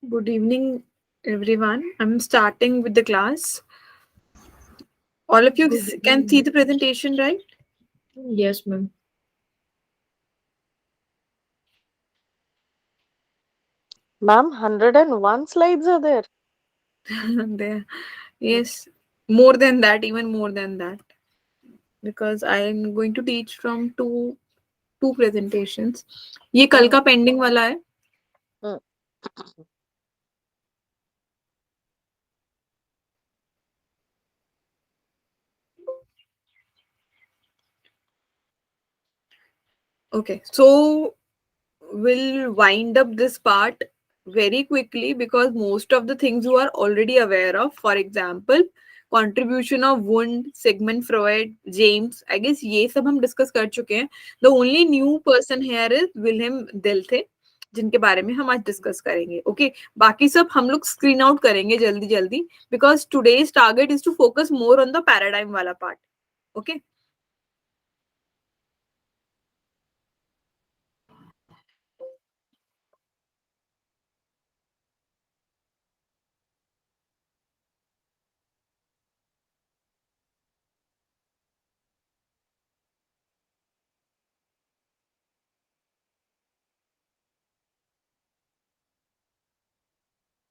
Good evening, everyone. I'm starting with the class. All of you Good can see evening. the presentation, right? Yes, ma'am. Ma'am, 101 slides are there. There. Yes, more than that, even more than that, because I'm going to teach from two presentations. ये कल Hmm. का pending वाला है. Hmm. Okay, so we'll wind up this part very quickly because most of the things you are already aware of. For example, contribution of Wundt, Sigmund Freud, James. I guess ये सब हम discuss कर चुके हैं. The only new person here is Wilhelm Dilthey, जिनके बारे में हम आज डिस्कस करेंगे. ओके, बाकी सब हम लोग स्क्रीन आउट करेंगे जल्दी जल्दी because today's target is to focus more on the paradigm वाला part. Okay.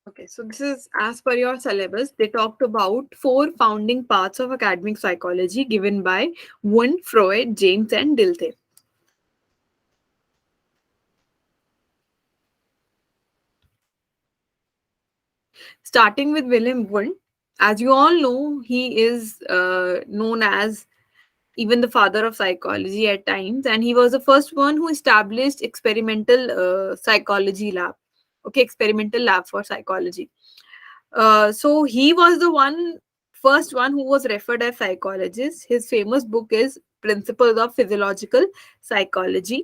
Okay, so this is as per your syllabus. They talked about four founding parts of academic psychology given by Wundt, Freud, James, and Dilthey. Starting with Wilhelm Wundt, as you all know, he is known as even the father of psychology at times, and he was the first one who established experimental psychology lab. Okay, experimental lab for psychology. So he was the first one who was referred as psychologist. His famous book is Principles of Physiological Psychology.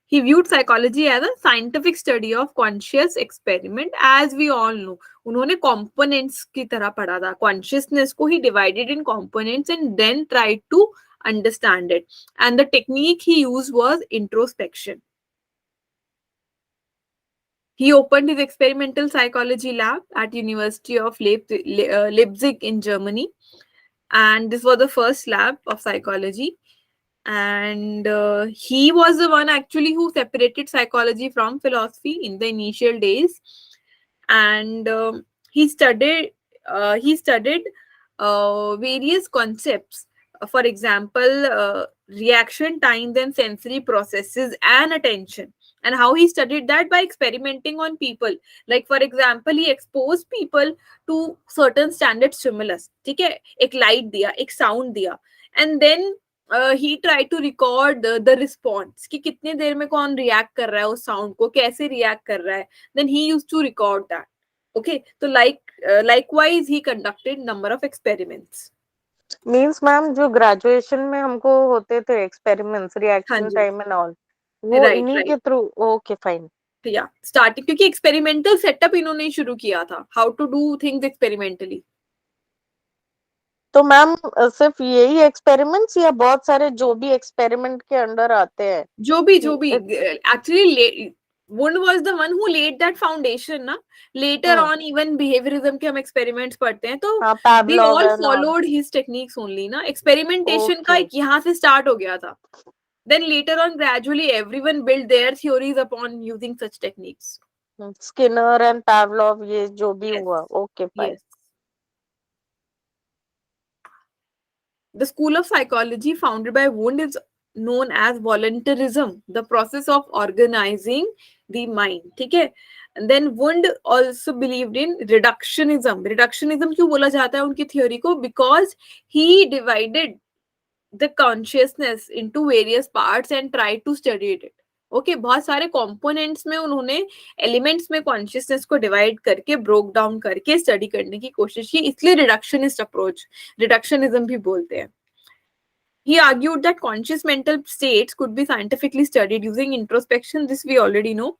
He viewed psychology as a scientific study of conscious experiment, as we all know. उन्होंने components की तरह पढ़ा था. Consciousness को he divided in components and then tried to understand it. And the technique he used was introspection. He opened his experimental psychology lab at University of Leipzig in Germany, and this was the first lab of psychology. And he was the one actually who separated psychology from philosophy in the initial days. And he studied various concepts. For example, reaction times and sensory processes and attention, and how he studied that by experimenting on people. Like for example, he exposed people to certain standard stimulus. ठीक है, एक light दिया, एक sound दिया, and then he tried to record the response कि कितने देर में कौन react कर रहा है उस sound को, कैसे react कर रहा है. Then he used to record that. Okay, so likewise he conducted number of experiments. Means ma'am जो ग्रेजुएशन में हमको होते थे एक्सपेरिमेंट्स हाँ रिएक्शन जी. टाइम एंड ऑल वो राइट इन्हीं राइट. के थ्रू ओके फाइन. या स्टार्टिंग क्योंकि एक्सपेरिमेंटल सेटअप इन्होंने ही शुरू किया था, how to do things experimentally. तो मैम सिर्फ यही एक्सपेरिमेंट्स या बहुत सारे जो भी एक्सपेरिमेंट के अंडर आते हैं जो भी actually Wundt was the one who laid that foundation ना. Later on even behaviorism के हम experiments पढ़ते हैं तो हाँ they पैवलोव all and all. followed his techniques only ना. Experimentation का ओके. एक यहाँ से start हो गया था. Then later on gradually everyone built their theories upon using such techniques. Skinner and Pavlov ये जो भी Yes. हुआ okay fine. Yes. The school of psychology founded by Wundt is known as voluntarism, the process of organizing the mind. ठीक है. And then Wundt also believed in reductionism. Reductionism क्यों बोला जाता है उनकी theory को? Because he divided the consciousness into various parts and tried to study it. Okay बहुत सारे कंपोनेंट्स में उन्होंने एलिमेंट्स में कॉन्शियसनेस को डिवाइड करके ब्रोक डाउन करके स्टडी करने की कोशिश की, इसलिए रिडक्शनिस्ट अप्रोच, रिडक्शनिज्म भी बोलते हैं. He argued that conscious mental states could be scientifically studied using introspection. This we already know.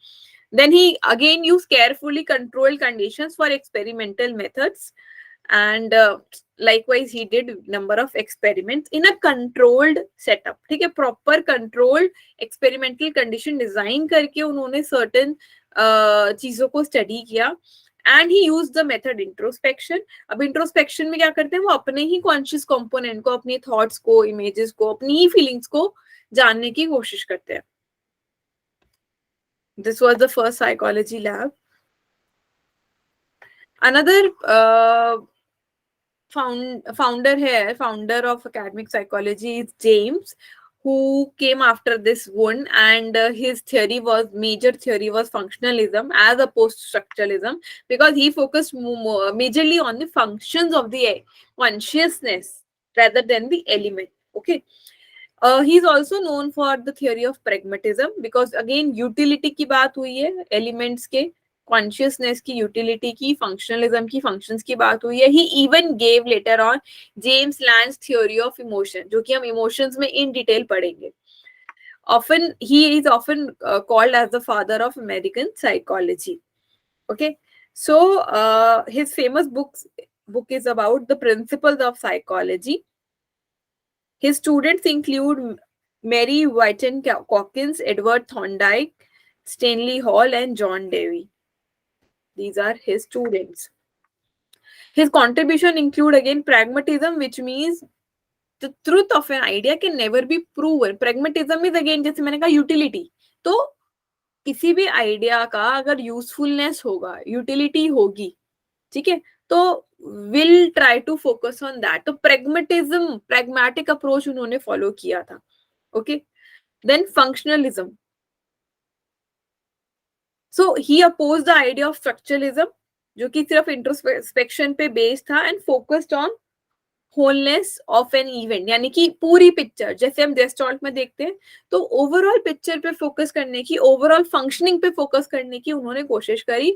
Then he again used carefully controlled conditions for experimental methods. And likewise, he did number of experiments in a controlled setup. ठीक है, proper controlled experimental condition design करके उन्होंने certain चीजों को study किया. And he use the method introspection. अब introspection में क्या करते हैं, वो अपने ही कॉन्शियस कंपोनेंट को, अपनी थॉट्स को, इमेजेस को, अपनी ही फीलिंग्स को जानने की कोशिश करते हैं. This was the first psychology lab. Another founder of academic psychology is James, who came after this one, and his major theory was functionalism as opposed to structuralism, because he focused majorly on the functions of the consciousness rather than the element. Okay. He is also known for the theory of pragmatism, because again utility की बात हुई है, elements के, consciousness की, utility की, functionalism की, functions की बात हुई है. He even gave later on James lands theory of emotion, जो कि हम इमोशंस में इन डिटेल पढ़ेंगे. Often he is often called as the father of American psychology. Okay, so his famous book is about the principles of psychology. His students include Mary Whiton Calkins, Edward Thorndike, Stanley Hall, and John Dewey. These are his students. His contribution include again pragmatism, which means the truth of an idea can never be proven. Pragmatism is again, जैसे मैंने कहा, utility. तो किसी भी idea का अगर usefulness होगा, utility होगी, ठीक है, तो will try to focus on that. तो pragmatism, pragmatic अप्रोच उन्होंने फॉलो किया था. Okay, then functionalism. So he opposed the idea of structuralism, जो कि सिर्फ इंट्रोस्पेक्शन पे बेस्ड था, and focused on wholeness of an event, यानी कि पूरी पिक्चर, जैसे हम गेस्टॉल्ट में देखते हैं, तो ओवरऑल पिक्चर पे फोकस करने की, ओवरऑल फंक्शनिंग पे फोकस करने की उन्होंने कोशिश करी.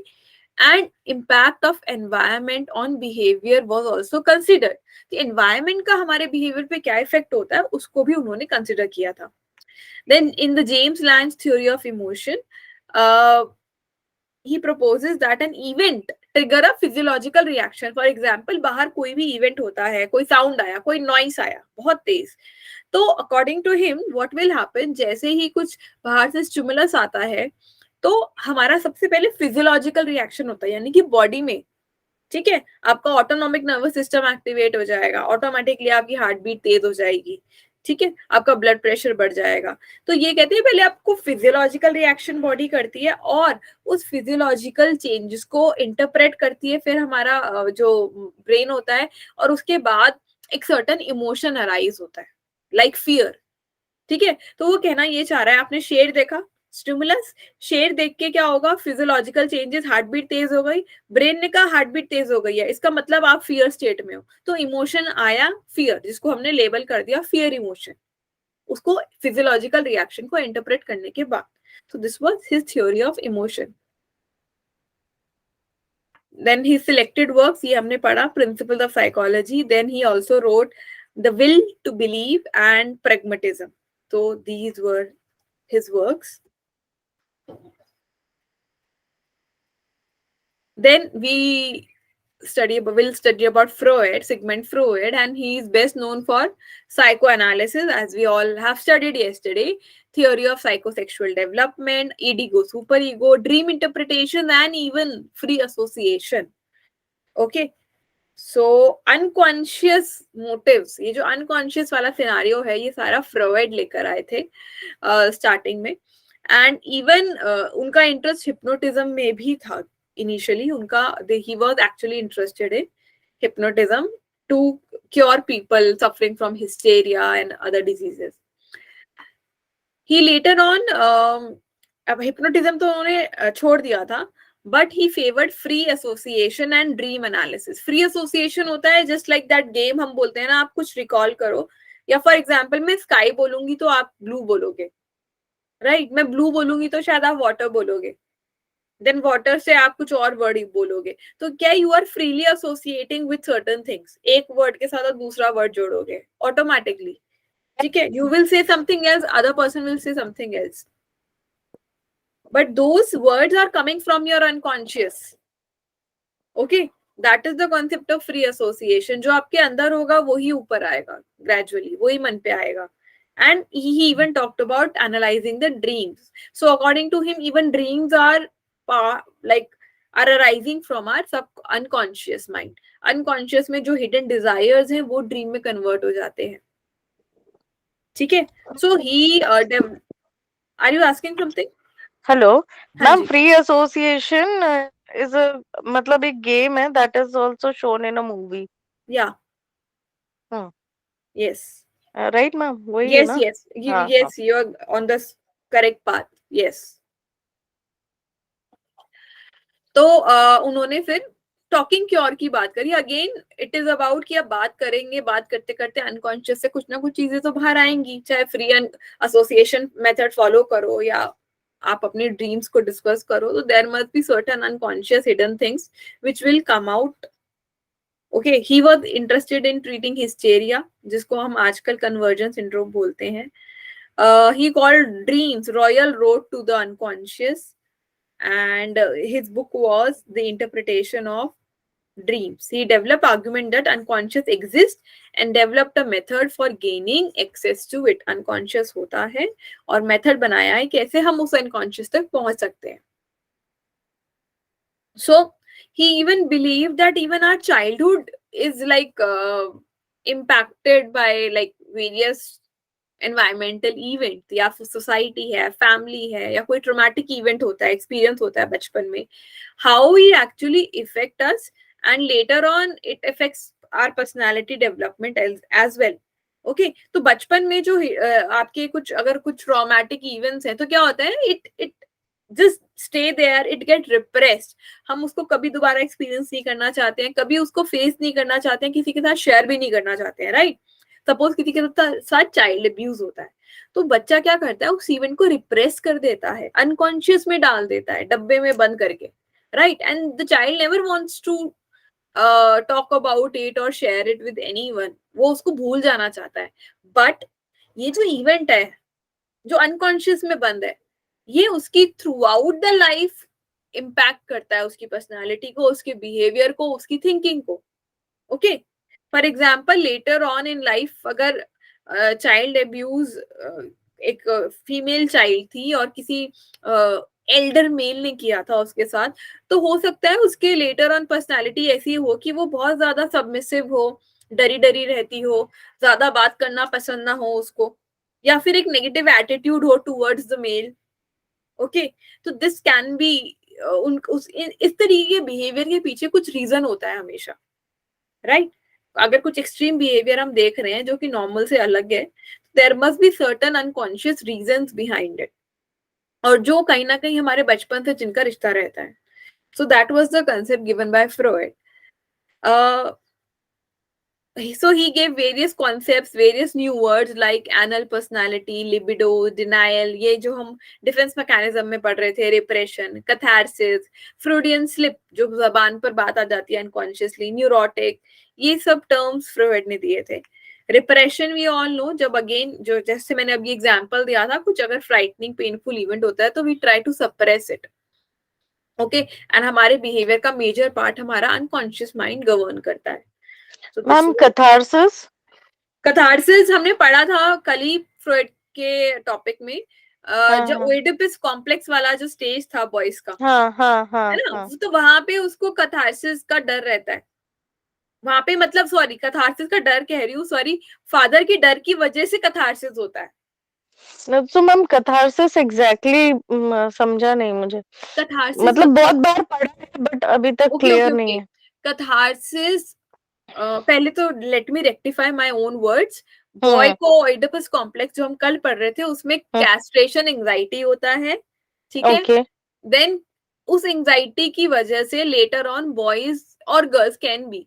And impact of environment on behaviour was also considered. Environment का हमारे बिहेवियर पे क्या इफेक्ट होता है, उसको भी उन्होंने कंसिडर किया था. Then in the James lands theory of emotion, he proposes that an event trigger a physiological reaction. For example, बाहर कोई भी event होता है, कोई sound आया, कोई noise आया बहुत तेज, तो according to him what will happen, जैसे ही कुछ बाहर से stimulus आता है, तो हमारा सबसे पहले physiological reaction होता है, यानी कि बॉडी में, ठीक है, आपका ऑटोनॉमिक नर्वस सिस्टम एक्टिवेट हो जाएगा, ऑटोमेटिकली आपकी हार्ट बीट तेज हो जाएगी, ठीक है, आपका ब्लड प्रेशर बढ़ जाएगा. तो ये कहते हैं पहले आपको फिजियोलॉजिकल रिएक्शन बॉडी करती है, और उस फिजियोलॉजिकल चेंजेस को इंटरप्रेट करती है फिर हमारा जो ब्रेन होता है, और उसके बाद एक सर्टन इमोशन अराइज होता है, लाइक फियर. ठीक है, तो वो कहना ये चाह रहा है, आपने शेर देखा, स्टिमुलस, शेर देख के क्या होगा, फिजियोलॉजिकल चेंजेस, हार्ट बीट तेज हो गई, ब्रेन ने कहा हार्ट बीट तेज हो गई है, इसका मतलब आप फियर स्टेट में हो, तो इमोशन आया फियर, जिसको हमने लेबल कर दिया फियर इमोशन, उसको फिजियोलॉजिकल रिएक्शन को इंटरप्रेट करने के बाद. So this was his theory of emotion. Then his selected works, ये हमने पढ़ा, Principles of Psychology. Then he also wrote The Will to Believe and Pragmatism. So these were his works. Then we will study about Freud, Sigmund Freud, and he is best known for psychoanalysis, as we all have studied yesterday, theory of psychosexual development, ego, superego, dream interpretation, and even free association. Okay, so unconscious motives, ये जो unconscious वाला scenario है, ये सारा Freud लेकर आए थे starting में, and even उनका interest hypnotism में भी था. Initially, he was actually interested in hypnotism to cure people suffering from hysteria and other diseases. He later on, hypnotism तो उन्होंने छोड़ दिया था, but he favored free association and dream analysis. Free association होता है just like that game हम बोलते हैं ना, आप कुछ recall करो, या for example मैं sky बोलूंगी तो आप blue बोलोगे, right? मैं blue बोलूंगी तो शायद आप water बोलोगे, then water से आप कुछ और word बोलोगे, तो क्या you are freely associating with certain things, एक word के साथ दूसरा word जोड़ोगे automatically, ठीक है, you will say something else, other person will say something else, but those words are coming from your unconscious. Okay, that is the concept of free association. जो आपके अंदर होगा वही ऊपर आएगा gradually, वही मन पे आएगा. And he even talked about analyzing the dreams. So according to him, even dreams are like are arising from our sub unconscious mind. Unconscious में जो हिडन डिजायर्स हैं वो ड्रीम में कन्वर्ट हो जाते हैं, ठीक है। So he are you asking something? Hello हाँ मैम, जी, फ्री एसोसिएशन इज अ मतलब एक गेम है that is also shown in a movie. या यस राइट मैम, वही है यस ना? यस हाँ हाँ। Yes, you are on the correct path, yes. तो उन्होंने फिर टॉकिंग क्योर की बात करी। अगेन इट इज अबाउट कि आप बात करेंगे, बात करते करते अनकॉन्शियस से कुछ ना कुछ चीजें तो बाहर आएंगी, चाहे फ्री एसोसिएशन मेथड फॉलो करो या आप अपने ड्रीम्स को डिस्कस करो, तो there must be certain unconscious hidden things which will come out. Okay, he was interested in treating hysteria, जिसको हम आजकल कन्वर्जन सिंड्रोम बोलते हैं। He called dreams royal road to the unconscious, and his book was The Interpretation of Dreams. He developed argument that unconscious exists and developed a method for gaining access to it. Unconscious होता है और method बनाया है कैसे हम उस unconscious तक पहुंच सकते हैं। So he even believed that even our childhood is like impacted by like various environmental event, या फिर सोसाइटी है, फैमिली है, या कोई ट्रोमैटिक इवेंट होता है, एक्सपीरियंस होता है बचपन में, how it actually affect us and later on it affects our personality development as well. Okay, तो बचपन में जो आपके कुछ अगर कुछ ट्रॉमेटिक इवेंट्स हैं तो क्या होता है, it it just stay there, it get repressed. हम उसको कभी दोबारा एक्सपीरियंस नहीं करना चाहते हैं, कभी उसको फेस नहीं करना चाहते हैं, किसी के साथ शेयर भी नहीं करना चाहते हैं, राइट? सपोज किसी के साथ चाइल्ड अब्यूज होता है, तो बच्चा क्या करता है, उस इवेंट को रिप्रेस कर देता है, अनकॉन्शियस में डाल देता है, डब्बे में बंद करके, right? And the child never wants to talk about it और शेयर इट विद एनीवन, वो उसको भूल जाना चाहता है। बट ये जो इवेंट है जो अनकॉन्शियस में बंद है, ये उसकी through out the life impact करता है, उसकी पर्सनालिटी को, उसके बिहेवियर को, उसकी थिंकिंग को। Okay, for example later on in life अगर चाइल्ड अब्यूज एक फीमेल चाइल्ड थी और किसी एल्डर मेल ने किया था उसके साथ, तो हो सकता है उसके लेटर ऑन पर्सनालिटी ऐसी हो कि वो बहुत ज्यादा सबमिसिव हो, डरी डरी रहती हो, ज्यादा बात करना पसंद ना हो उसको, या फिर एक नेगेटिव एटीट्यूड हो टूवर्ड्स द मेल। ओके, तो दिस कैन बी इस तरीके के बिहेवियर के पीछे कुछ रीजन होता है हमेशा, राइट? अगर कुछ एक्सट्रीम बिहेवियर हम देख रहे हैं जो कि नॉर्मल से अलग है, there must be certain unconscious reasons behind it, और जो कहीं ना कहीं हमारे बचपन से जिनका रिश्ता रहता है। So that was the concept given by Freud. So he gave various concepts, various new words like anal personality, libido, denial, ये जो हम डिफेंस मैकेनिज्म में पढ़ रहे थे, repression, catharsis, फ्रूडियन स्लिप जो जबान पर बात आ जाती है अनकॉन्शियसली, न्यूरोटिक, ये सब टर्म्स फ्रॉइड ने दिए थे। रिप्रेशन वी ऑल नो, जब अगेन जो जैसे मैंने अभी एग्जांपल दिया था, कुछ अगर फ्राइटनिंग पेनफुल इवेंट होता है तो we try to suppress it. Okay, and हमारे बिहेवियर का मेजर पार्ट हमारा अनकॉन्शियस माइंड गवर्न करता है। Ma'am catharsis? कैथारसिस हमने पढ़ा था कल ही फ्रॉइड के टॉपिक में, जब ओइडिपस कॉम्प्लेक्स वाला जो स्टेज था बॉयज का, है ना, तो वहां पे उसको कैथारसिस का डर रहता है। वहां पे मतलब सॉरी, कैथारसिस का डर कह रही हूँ, सॉरी, फादर की डर की वजह से कैथारसिस होता है। तो मैम कैथारसिस एग्जैक्टली समझा नहीं मुझे, कैथारसिस मतलब बहुत बार पढ़ा है बट अभी तक क्लियर नहीं है। कैथारसिस, पहले तो let me rectify my own words. Boy को ओइडिपस कॉम्प्लेक्स जो हम कल पढ़ रहे थे उसमें कैस्ट्रेशन एंजाइटी होता है, ठीक है? ओके, देन उस एंजाइटी की वजह से लेटर ऑन बॉयज और girls can be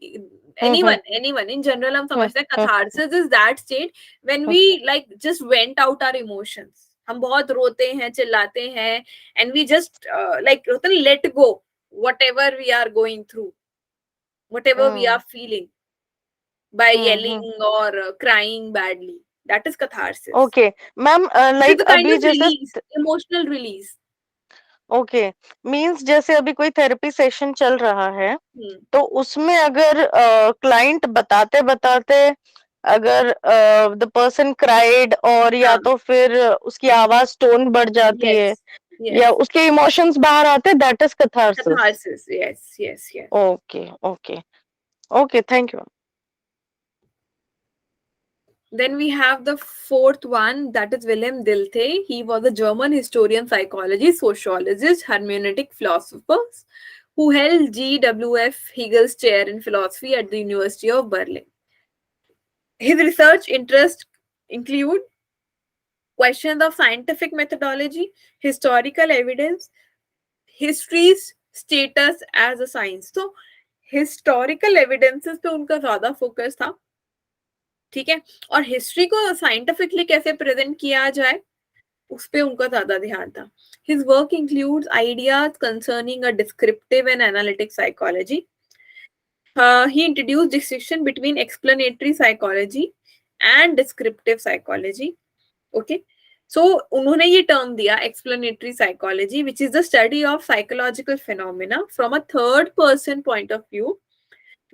anyone in general, हम समझते हैं catharsis is that state when we like just vent out our emotions. हम बहुत रोते हैं, चिल्लाते हैं, एंड वी जस्ट लाइक होता है let go whatever we are going through, whatever we are feeling by yelling or crying badly. That is catharsis. Okay ma'am, It like is a kind अभी of जैसे release, emotional release. Okay, means जैसे अभी कोई therapy session चल रहा है तो उसमें अगर क्लाइंट बताते बताते अगर द पर्सन क्राइड और या तो फिर उसकी आवाज टोन बढ़ जाती है, Yes. या उसके इमोशंस बाहर आते, that is catharsis. Catharsis. Yes. Okay, thank you. Then we have the fourth one, that is Wilhelm Dilthey. He was a German historian, psychologist, sociologist, hermeneutic philosopher who held G.W.F. Hegel's chair in philosophy at the University of Berlin. His research interests include questions of scientific methodology, historical evidence, history's status as a science. So, historical evidences पे उनका ज्यादा focus था, ठीक है, और history को scientifically कैसे present किया जाए उस पे उनका ज्यादा ध्यान था. His work includes ideas concerning a descriptive and analytic psychology. He introduced distinction between explanatory psychology and descriptive psychology. Okay, so उन्होंने ये term दिया explanatory psychology, which is the study of psychological phenomena from a third person point of view,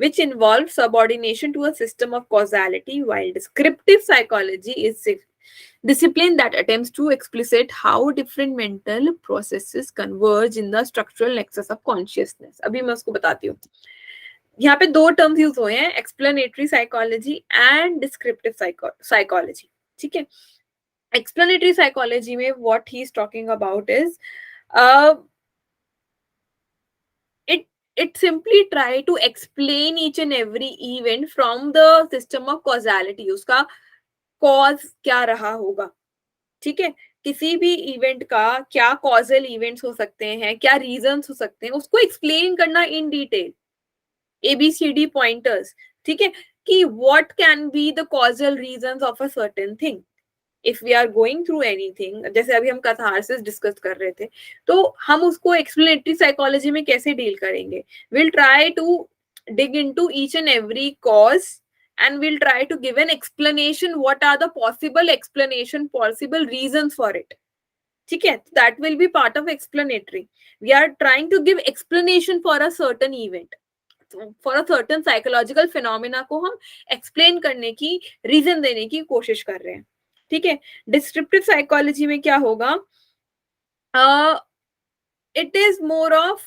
which involves subordination to a system of causality, while descriptive psychology is a discipline that attempts to explicate how different mental processes converge in the structural nexus of consciousness. अभी मैं उसको बताती हूँ. यहाँ पे दो terms use हुए हैं, explanatory psychology and descriptive psychology. ठीक है, एक्सप्लेनेटरी साइकोलॉजी में what he is talking about is it simply try to explain each and every event from the system of causality. उसका कॉज क्या रहा होगा, ठीक है, किसी भी इवेंट का क्या कॉजल इवेंट्स हो सकते हैं, क्या रीजंस हो सकते हैं, उसको एक्सप्लेन करना इन डिटेल, ABCD पॉइंटर्स, ठीक है, कि what can be the causal reasons of a certain thing if we are going through anything. जैसे अभी हम कैथारसिस डिस्कस कर रहे थे, तो हम उसको एक्सप्लेनेटरी साइकोलॉजी में कैसे डील करेंगे. Will try to dig into each and every cause and we'll try to give an explanation, what are the possible explanation, possible reasons for it. ठीक है, that will be part of explanatory. We are trying to give explanation for a certain event, for a certain psychological phenomena को हम explain करने की, reason देने की कोशिश कर रहे हैं. ठीक है, डिस्क्रिप्टिव साइकोलॉजी में क्या होगा, इट इज मोर ऑफ,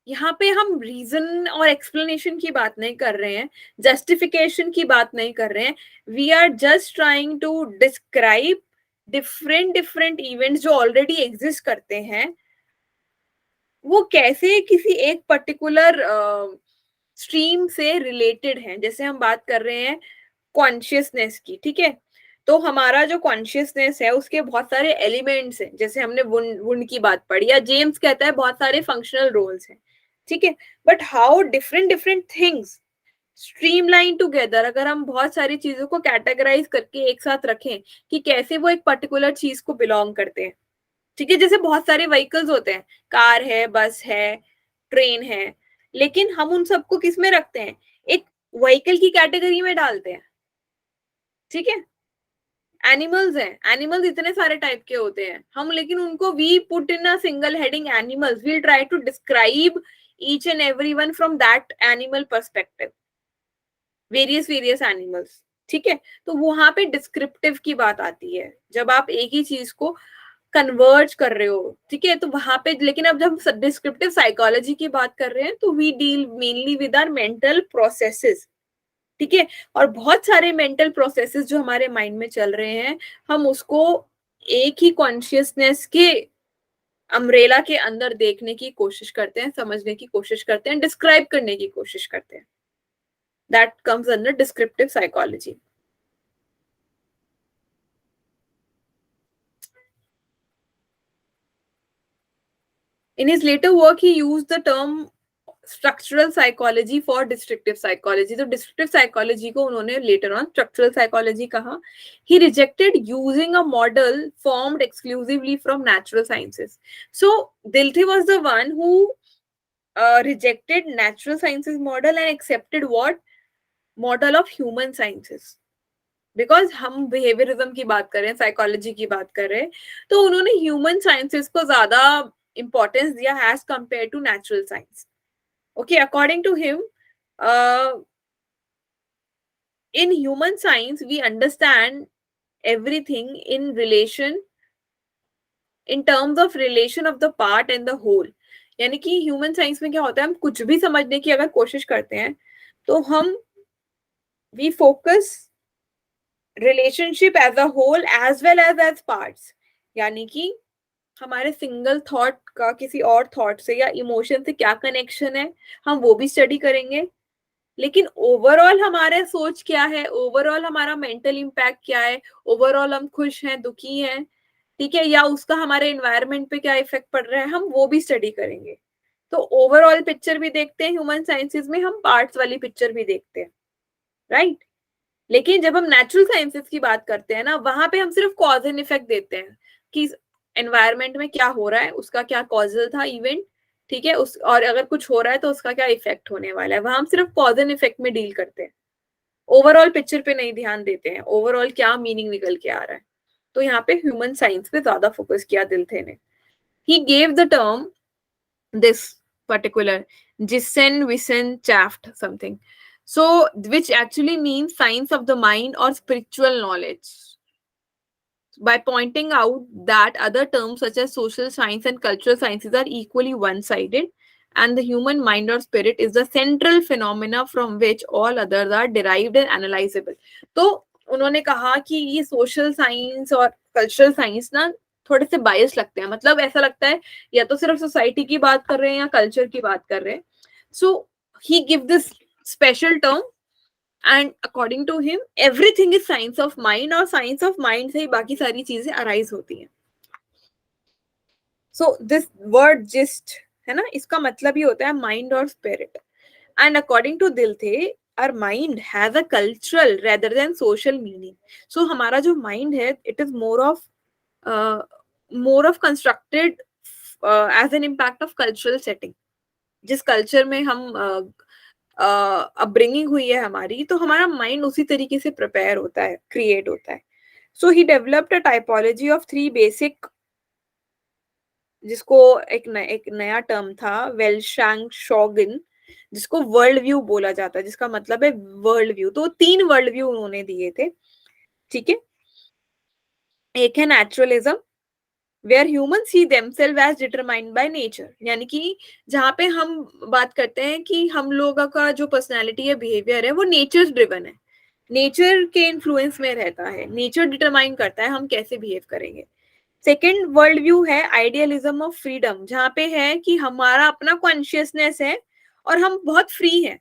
यहाँ पे हम रीजन और एक्सप्लेनेशन की बात नहीं कर रहे हैं, जस्टिफिकेशन की बात नहीं कर रहे हैं. We are just trying to describe different events जो ऑलरेडी एग्जिस्ट करते हैं, वो कैसे किसी एक पर्टिकुलर स्ट्रीम से रिलेटेड हैं. जैसे हम बात कर रहे हैं कॉन्शियसनेस की, ठीक है, तो हमारा जो कॉन्शियसनेस है उसके बहुत सारे एलिमेंट्स हैं. जैसे हमने वुंड की बात पढ़ी, या जेम्स कहता है बहुत सारे फंक्शनल रोल्स हैं, ठीक है, but how different things streamline together, अगर हम बहुत सारी चीजों को कैटेगराइज करके एक साथ रखें कि कैसे वो एक पर्टिकुलर चीज को बिलोंग करते हैं. ठीक है, जैसे बहुत सारे व्हीकल्स होते हैं, कार है, बस है, ट्रेन है, लेकिन हम उन सबको किस में रखते हैं, एक व्हीकल की कैटेगरी में डालते हैं. ठीक है, एनिमल्स हैं, एनिमल्स इतने सारे टाइप के होते हैं हम, लेकिन उनको we put in a single heading animals. We try to describe each and every one from that animal perspective, various animals. ठीक है, तो वहां पे डिस्क्रिप्टिव की बात आती है, जब आप एक ही चीज को कन्वर्ज कर रहे हो. ठीक है, तो वहां पे, लेकिन अब जब डिस्क्रिप्टिव साइकोलॉजी की बात कर रहे हैं तो we deal mainly with our mental processes. ठीक है, और बहुत सारे मेंटल प्रोसेसेस जो हमारे माइंड में चल रहे हैं, हम उसको एक ही कॉन्शियसनेस के अम्ब्रेला के अंदर देखने की कोशिश करते हैं, समझने की कोशिश करते हैं, डिस्क्राइब करने की कोशिश करते हैं. That comes under descriptive psychology. In his later work, he used the term structural psychology for destructive psychology. तो डिस्ट्रक्टिव साइकोलॉजी को उन्होंने लेटर ऑन स्ट्रक्चरल साइकोलॉजी कहा. He rejected using a model formed exclusively from natural sciences. So Dilthey was the one who rejected natural sciences model and accepted what, model of human sciences. Because हम behaviourism की बात कर रहे हैं, psychology की बात कर रहे हैं, तो उन्होंने ह्यूमन साइंसेस को ज्यादा इंपॉर्टेंस दिया as compare to natural science. Okay, according to him, in human science, we understand everything in relation in terms of relation of the part and the whole. यानी कि ह्यूमन साइंस में क्या होता है, हम कुछ भी समझने की अगर कोशिश करते हैं तो हम we focus relationship as a whole as well as parts. यानी कि हमारे सिंगल थॉट का किसी और थॉट से या इमोशन से क्या कनेक्शन है, हम वो भी स्टडी करेंगे. लेकिन ओवरऑल हमारे सोच क्या है, ओवरऑल हमारा मेंटल इम्पैक्ट क्या है, ओवरऑल हम खुश हैं, दुखी हैं, ठीक है, या उसका हमारे एनवायरनमेंट पे क्या इफेक्ट पड़ रहा है, हम वो भी स्टडी करेंगे. तो ओवरऑल पिक्चर भी देखते हैं ह्यूमन साइंसेज में, हम पार्ट्स वाली पिक्चर भी देखते हैं, राइट. लेकिन जब हम नेचुरल साइंसेज की बात करते हैं ना, वहां पे हम सिर्फ कॉज एंड इफेक्ट देते हैं कि एनवायरनमेंट में क्या हो रहा है, उसका क्या कॉजल था इवेंट, ठीक है, उस और अगर कुछ हो रहा है तो उसका क्या इफेक्ट होने वाला है. वहां हम सिर्फ कॉज एंड इफेक्ट में डील करते हैं, ओवरऑल पिक्चर पे नहीं ध्यान देते हैं, ओवरऑल क्या मीनिंग निकल के आ रहा है. तो यहाँ पे ह्यूमन साइंस पे ज्यादा फोकस किया दिलथे ने. He gave the term this particular Wissenschaft something, so which actually means science of the mind or spiritual knowledge, by pointing out that other terms such as social science and cultural sciences are equally one-sided, and the human mind or spirit is the central phenomena from which all others are derived and analyzable. तो उन्होंने कहा कि ये social science और cultural science ना थोड़े से बायस लगते हैं, मतलब ऐसा लगता है या तो सिर्फ सोसाइटी की बात कर रहे हैं या कल्चर की बात कर रहे हैं. So he give this special term, and according to him everything is science of mind, और साइंस ऑफ माइंड से ही बाकी सारी चीजें अराइज होती हैं. सो दिस वर्ड जिस्ट है ना, इसका मतलब ही होता है माइंड और spirit. And according to Dilthey our mind has a cultural rather than social meaning. So हमारा जो mind है, it is more of constructed as an impact of cultural setting. जिस culture में हम upbringing हुई है हमारी, तो हमारा mind उसी तरीके से prepare होता है, create होता है. So he developed a typology of 3 basic, जिसको एक नया टर्म था वेल्शांग-शॉगिन, जिसको वर्ल्ड व्यू बोला जाता है, जिसका मतलब है वर्ल्ड व्यू. तो 3 वर्ल्ड व्यू उन्होंने दिए थे, ठीक है. एक है naturalism, where human see themselves as determined by nature, यानी कि जहां पे हम बात करते हैं कि हम लोगों का जो पर्सनालिटी है, बिहेवियर है, वो नेचर ड्रिवन है, नेचर के इन्फ्लुएंस में रहता है, नेचर डिटरमाइन करता है हम कैसे बिहेव करेंगे. सेकेंड वर्ल्ड व्यू है आइडियलिज्म ऑफ फ्रीडम, जहां पे है कि हमारा अपना कॉन्शियसनेस है और हम बहुत फ्री हैं,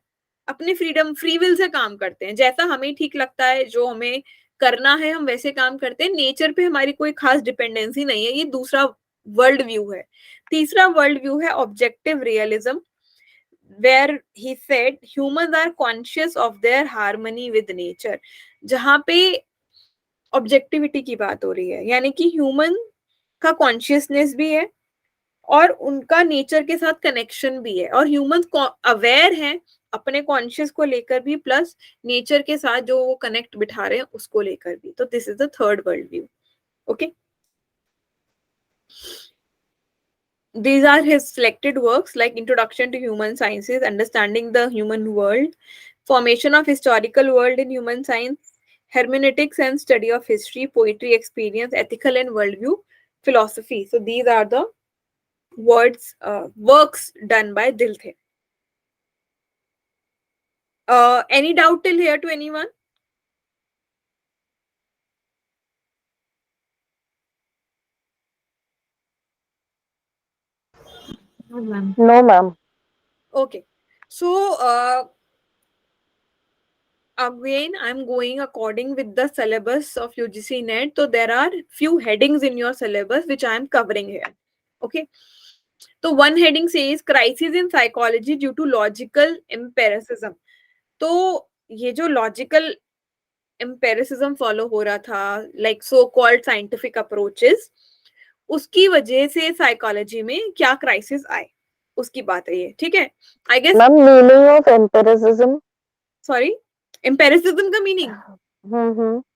अपने फ्रीडम फ्री विल से काम करते हैं, जैसा हमें ठीक लगता है, जो हमें करना है हम वैसे काम करते हैं, नेचर पे हमारी कोई खास डिपेंडेंसी नहीं है. ये दूसरा वर्ल्ड व्यू है. तीसरा वर्ल्ड व्यू है objective realism, where he said humans are conscious of their harmony with nature, जहां पे ऑब्जेक्टिविटी की बात हो रही है, यानी कि ह्यूमन का कॉन्शियसनेस भी है और उनका नेचर के साथ कनेक्शन भी है, और ह्यूमंस अवेयर हैं अपने कॉन्शियस को लेकर भी, प्लस नेचर के साथ जो वो कनेक्ट बिठा रहे हैं उसको लेकर भी. तो this is the third world view. Okay, these are his selected works like Introduction to Human Sciences, Understanding the Human World, Formation of Historical World in Human Science, Hermeneutics and Study of History, Poetry, Experience, Ethical and Worldview, Philosophy. So these are the works done by Dilthey. Any doubt till here to anyone? No, ma'am. No, ma'am. Okay. So again, I'm going according with the syllabus of UGC NET. So there are few headings in your syllabus which I am covering here. Okay. So one heading says crisis in psychology due to logical empiricism. तो ये जो logical empiricism follow हो रहा था, like so called scientific approaches, उसकी वजह से psychology में क्या क्राइसिस आए, उसकी बात है ये, ठीक है. I guess ma'am meaning of empiricism, sorry, empiricism का मीनिंग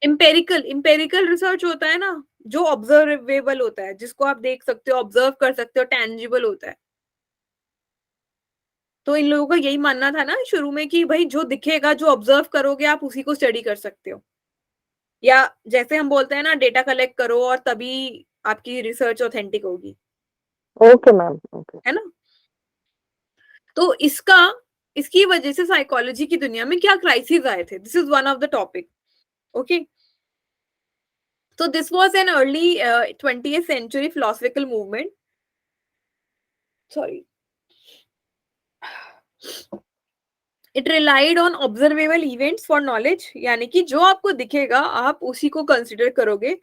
एम्पेरिकल रिसर्च होता है ना, जो ऑब्जर्वेबल होता है, जिसको आप देख सकते हो, ऑब्जर्व कर सकते हो, टेंजिबल होता है. तो इन लोगों का यही मानना था ना शुरू में कि भाई जो दिखेगा, जो ऑब्जर्व करोगे आप उसी को स्टडी कर सकते हो, या जैसे हम बोलते हैं ना डेटा कलेक्ट करो और तभी आपकी रिसर्च ऑथेंटिक होगी। Okay ma'am, okay. है ना? तो इसकी वजह से साइकोलॉजी की दुनिया में क्या क्राइसिस आए थे, this is one of the topic. Okay, so this was an early 20th century philosophical movement. Sorry. It relied on observable events for knowledge, यानी कि जो आपको दिखेगा आप उसी को कंसिडर करोगे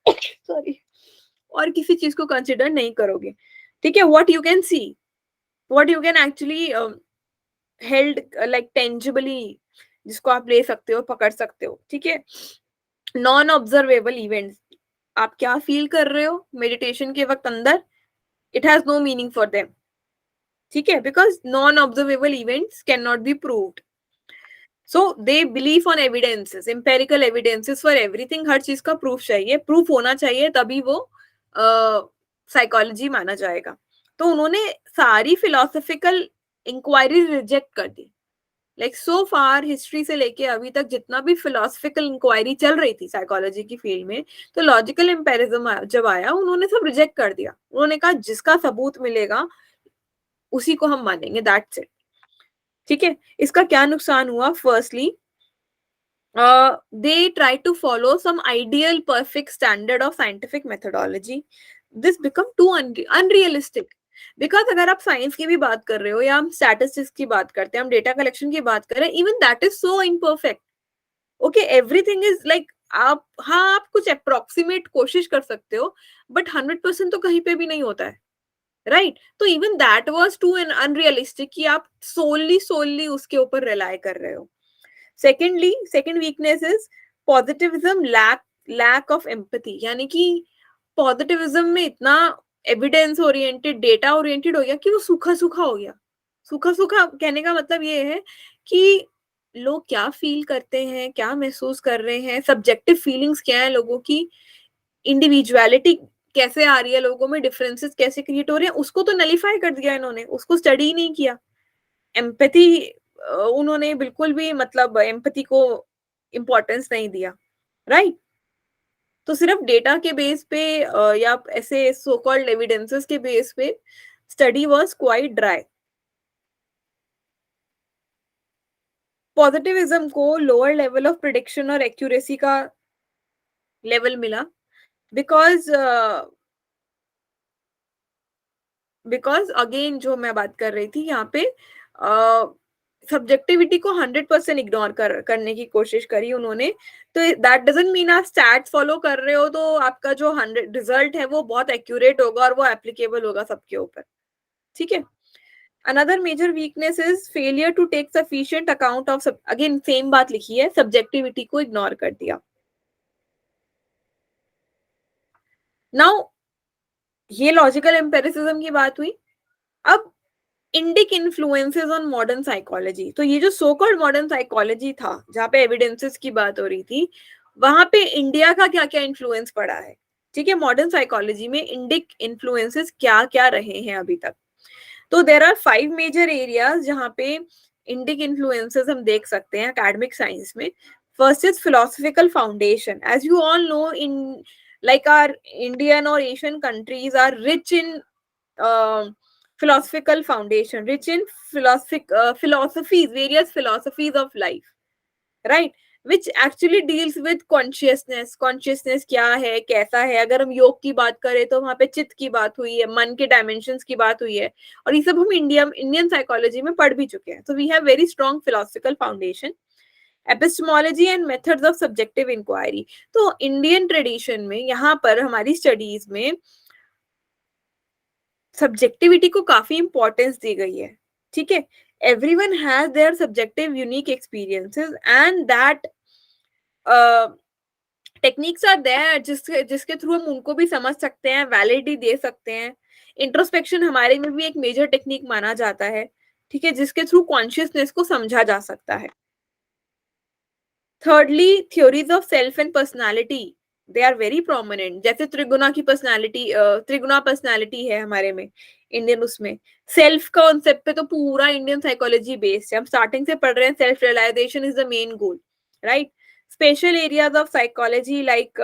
सॉरी, और किसी चीज को कंसिडर नहीं करोगे। ठीक है, what you can see, what you can actually held like tangibly, जिसको आप ले सकते हो, पकड़ सकते हो। ठीक है, नॉन ऑब्जर्वेबल इवेंट्स, आप क्या फील कर रहे हो मेडिटेशन के वक्त अंदर, it has no meaning for them. ठीक है, because non observable events can not be proved, so they believe on evidences, empirical evidences for everything. हर चीज का प्रूफ चाहिए, प्रूफ होना चाहिए, तभी वो साइकोलॉजी माना जाएगा। तो उन्होंने सारी फिलोसफिकल इंक्वायरी रिजेक्ट कर दी। लाइक सो फार हिस्ट्री से लेके अभी तक जितना भी फिलोसफिकल इंक्वायरी चल रही थी साइकोलॉजी की फील्ड में, तो लॉजिकल एम्पेरिज्म जब आया उन्होंने सब रिजेक्ट कर दिया। उन्होंने कहा जिसका सबूत मिलेगा उसी को हम मानेंगे, दैट्स इट। ठीक है, इसका क्या नुकसान हुआ? Firstly they try to follow some ideal perfect standard of scientific methodology. This become too unrealistic, because अगर आप साइंस की भी बात कर रहे हो या हम स्टैटिस्टिक्स की बात करते हैं, हम डेटा कलेक्शन की बात कर रहे हैं, even that is so imperfect. Okay, everything is like, आप हाँ आप कुछ अप्रोक्सीमेट कोशिश कर सकते हो, बट 100% तो कहीं पे भी नहीं होता है, राइट? तो even that was too an unrealistic कि आप सोलली उसके ऊपर रिलाय कर रहे हो। Secondly, second weakness is positivism lack of empathy, यानी कि पॉजिटिविज्म में इतना एविडेंस ओरिएंटेड, डेटा ओरिएंटेड हो गया कि वो सूखा सूखा हो गया। सूखा सूखा कहने का मतलब ये है कि लोग क्या फील करते हैं, क्या महसूस कर रहे हैं, सब्जेक्टिव फीलिंग्स क्या है लोगों की, इंडिविजुअलिटी कैसे आ रही है लोगों में, डिफरेंसेस कैसे क्रिएट हो रहे हैं, उसको तो नलीफाई कर दिया इन्होंने, उसको स्टडी ही नहीं किया। एम्पैथी उन्होंने बिल्कुल भी, मतलब एम्पैथी को इंपॉर्टेंस नहीं दिया, राइट? तो सिर्फ डेटा के बेस पे या ऐसे सो कॉल्ड एविडेंसेस के बेस पे study was quite dry. Positivism को लोअर लेवल ऑफ प्रिडिक्शन और एक्यूरेसी का लेवल मिला, बिकॉज बिकॉज अगेन जो मैं बात कर रही थी यहाँ पे, सब्जेक्टिविटी को 100% इग्नोर करने की कोशिश करी उन्होंने। तो दैट डजंट मीन आप स्टैट्स फॉलो कर रहे हो तो आपका जो 100 रिजल्ट है वो बहुत एक्यूरेट होगा और वो एप्लीकेबल होगा सबके ऊपर। ठीक है, another major weakness is failure to take sufficient account of, again same बात लिखी है, सब्जेक्टिविटी को इग्नोर कर दिया। नाउ ये लॉजिकल एम्पेरिसिज्म की बात हुई। अब Indic influences on modern psychology, तो ये जो सो कॉल्ड मॉडर्न साइकोलॉजी था जहाँ पे एविडेंसेस की बात हो रही थी, वहां पे इंडिया का क्या क्या इन्फ्लुएंस पड़ा है। ठीक है, मॉडर्न साइकोलॉजी में इंडिक इन्फ्लुएंसेस क्या क्या रहे हैं अभी तक। तो देर आर 5 मेजर एरियाज जहाँ पे इंडिक इन्फ्लुएंसेस हम देख सकते हैं एकेडमिक साइंस में। First is philosophical foundation, as you all know, in like our Indian or Asian countries are rich in philosophical foundation, rich in philosophies, various philosophies of life, right? Which actually deals with consciousness, consciousness क्या है, कैसा है। अगर हम योग की बात करें तो वहां पे चित्त की बात हुई है, मन के डायमेंशंस की बात हुई है, और ये सब हम इंडियन साइकोलॉजी में पढ़ भी चुके हैं। तो we have very strong philosophical foundation. Epistemology and methods of subjective inquiry, तो इंडियन ट्रेडिशन में यहाँ पर हमारी स्टडीज में सब्जेक्टिविटी को काफी इंपॉर्टेंस दी गई है। ठीक है, everyone has their subjective unique experiences and that techniques are there जिसके थ्रू हम उनको भी समझ सकते हैं, वैलिडिटी दे सकते हैं। इंट्रोस्पेक्शन हमारे में भी एक मेजर टेक्निक माना जाता है, ठीक है, जिसके थ्रू कॉन्शियसनेस को समझा जा सकता है। Thirdly, theories of self and personality, they are very prominent. जैसे त्रिगुणा की पर्सनालिटी, त्रिगुणा पर्सनालिटी है हमारे में इंडियन, उसमें सेल्फ कॉन्सेप्ट पे तो पूरा इंडियन साइकोलॉजी बेस्ड है। हम स्टार्टिंग से पढ़ रहे हैं, self realisation is the main goal, right? Special areas of psychology like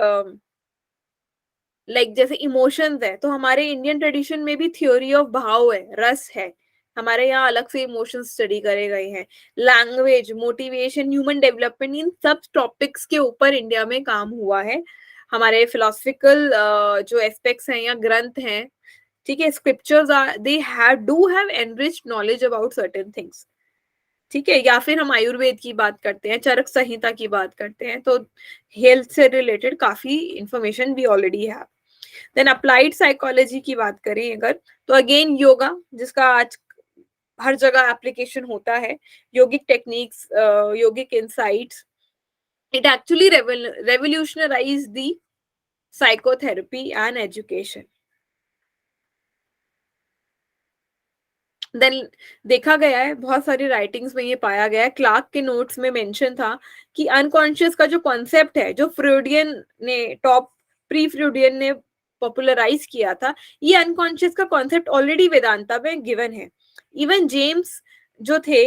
like जैसे इमोशंस है, तो हमारे इंडियन ट्रेडिशन में भी थ्योरी ऑफ भाव है, रस है, हमारे यहाँ अलग से इमोशंस स्टडी करे गए हैं। लैंग्वेज, मोटिवेशन, ह्यूमन डेवलपमेंट, इन सब टॉपिक्स के ऊपर इंडिया में काम हुआ है। हमारे फिलोसफिकल जो एस्पेक्ट्स हैं या ग्रंथ हैं, ठीक है, scriptures are they have do have enriched knowledge about certain things, ठीक है। या फिर हम आयुर्वेद की बात करते हैं, चरक संहिता की बात करते हैं, तो हेल्थ से रिलेटेड काफी इंफॉर्मेशन भी ऑलरेडी है। देन अप्लाइड साइकोलॉजी की बात करें अगर, तो अगेन योगा, जिसका आज हर जगह एप्लीकेशन होता है, yogic techniques, yogic insights, it actually revolutionized the psychotherapy and education. Then देखा गया है, बहुत सारी राइटिंग्स में ये पाया गया है, क्लार्क के नोट्स में मेंशन था कि अनकॉन्शियस का जो कॉन्सेप्ट है, जो फ्रॉइडियन ने, टॉप प्री फ्रॉइडियन ने पॉपुलराइज किया था, ये अनकॉन्शियस का कॉन्सेप्ट ऑलरेडी वेदांता में गिवन है। इवन जेम्स जो थे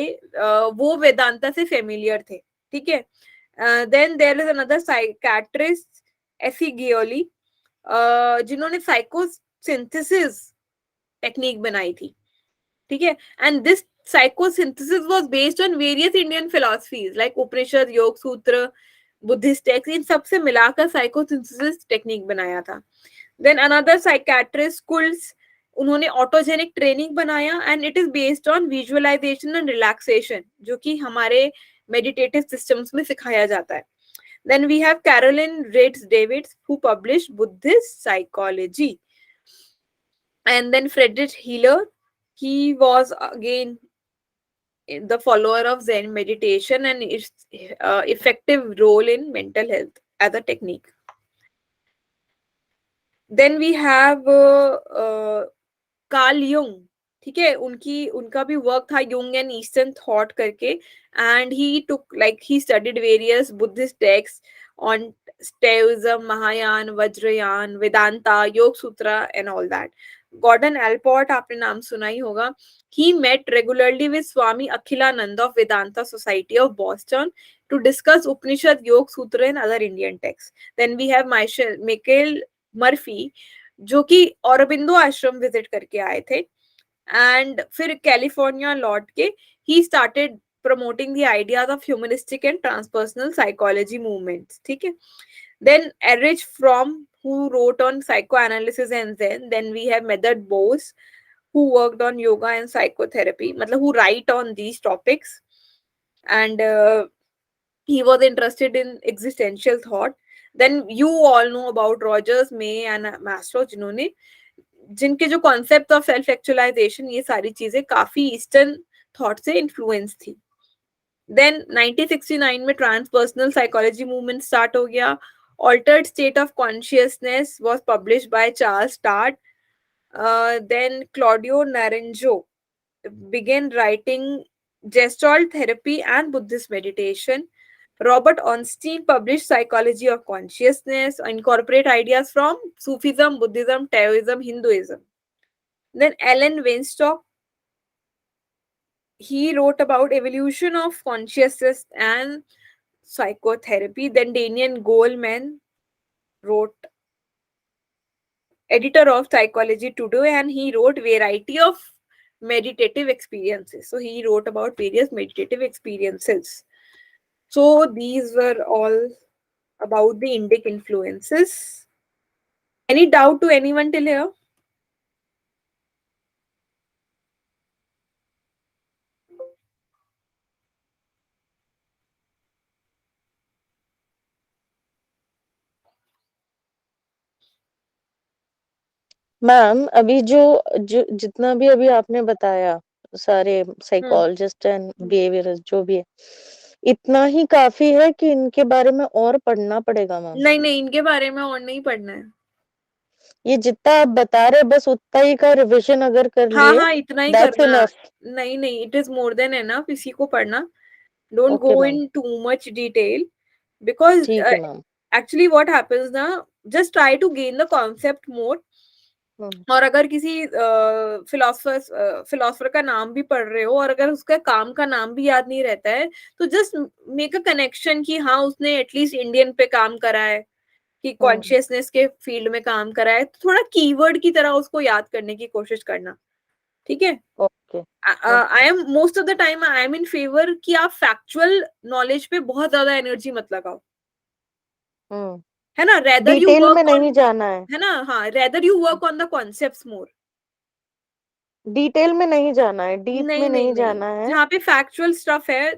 वो वेदांता से फेमिलियर थे, ठीक है। Then there is another psychiatrist Assagioli, जिन्होंने साइकोसिंथेसिस टेक्निक बनाई थी, ठीक है। And this psychosynthesis was based on various Indian philosophies like Upanishad, Yoga Sutra, Buddhist text, इन सब से मिलाकर साइकोसिंथेसिस टेक्निक बनाया था। देन अनदर साइकियाट्रिस्ट कुल्स, उन्होंने ऑटोजेनिक ट्रेनिंग बनाया and it is based on visualisation and relaxation, जो कि हमारे मेडिटेटिव सिस्टम्स में सिखाया जाता है। Then we have Carolyn Reitz Davids, who published Buddhist psychology. And then Friedrich Hiller, he was again the follower of Zen meditation and its effective role in mental health as a technique. Then we have Carl Jung, ठीक है, उनका भी work था Jung and eastern thought करके, and he took like he studied various Buddhist text on स्टेइज्म, Mahayana, Vajrayana, Vedanta, Yoga Sutra and all that. Gordon Allport आपने नाम सुना ही होगा, he met regularly with Swami Akhilanand of Vedanta Society of Boston to discuss Upanishad, Yoga Sutra and other Indian texts. Then we have Michael Murphy, जो कि औरबिंदो आश्रम visit करके आए थे, एंड फिर कैलिफोर्निया लौट के he started promoting the ideas of humanistic and transpersonal psychology movements, ठीक है। Then Erich Fromm, who wrote on psychoanalysis and Zen. Then we have Medard Bose, who worked on yoga and psychotherapy, मतलब who write on these topics, and he was interested in existential thought. Then you all know about Rogers, May and Maslow, जिनके जो concept of self actualisation, ये सारी चीजें काफी eastern thought से influence थी। Then 1969 में ट्रांसपर्सनल साइकोलॉजी मूवमेंट स्टार्ट हो गया। Altered State of Consciousness was published by Charles Start. Then Claudio Naranjo began writing Gestalt therapy and Buddhist meditation. Robert Ornstein published Psychology of Consciousness, incorporate ideas from Sufism, Buddhism, Taoism, Hinduism. Then Alan Weinstock, he wrote about evolution of consciousness and psychotherapy. Then Daniel Goleman wrote, editor of Psychology Today, and he wrote variety of meditative experiences. So he wrote about various meditative experiences. So these were all about the Indic influences. Any doubt to anyone till here? Ma'am अभी जो जितना भी अभी आपने बताया, सारे psychologist and behaviourist जो भी है, इतना ही काफी है कि इनके बारे में और पढ़ना पड़ेगा मैम? नहीं, इनके बारे में और नहीं पढ़ना है। ये जितना आप बता रहे बस उतना ही का रिविजन अगर कर लिए, हाँ, इतना ही that's करना। enough. नहीं, it is more than enough, इसी को पढ़ना। Don't Okay, go ma'am. In too much detail, because ठीक है मैम। एक्चुअली व्हाट हैपेंस ना, just try to gain the concept more. और अगर किसी फिलोसफर का नाम भी पढ़ रहे हो और अगर उसका काम का नाम भी याद नहीं रहता है, तो जस्ट मेक अ कनेक्शन कि हाँ उसने एटलीस्ट इंडियन पे काम करा है, कि कॉन्शियसनेस के फील्ड में काम करा है, तो थोड़ा कीवर्ड की तरह उसको याद करने की कोशिश करना, ठीक है। Okay I am most of the time I am in favour कि आप फैक्चुअल नॉलेज पे बहुत ज्यादा एनर्जी मत लगाओ, है ना, रेदर यू डिटेल में वर्क ऑन, नहीं जाना है ना, हाँ, rather you work on the concepts more, detail में नहीं जाना है, डीप में नहीं नहीं नहीं नहीं, जाना है। जहाँ पे फैक्चुअल स्टफ है,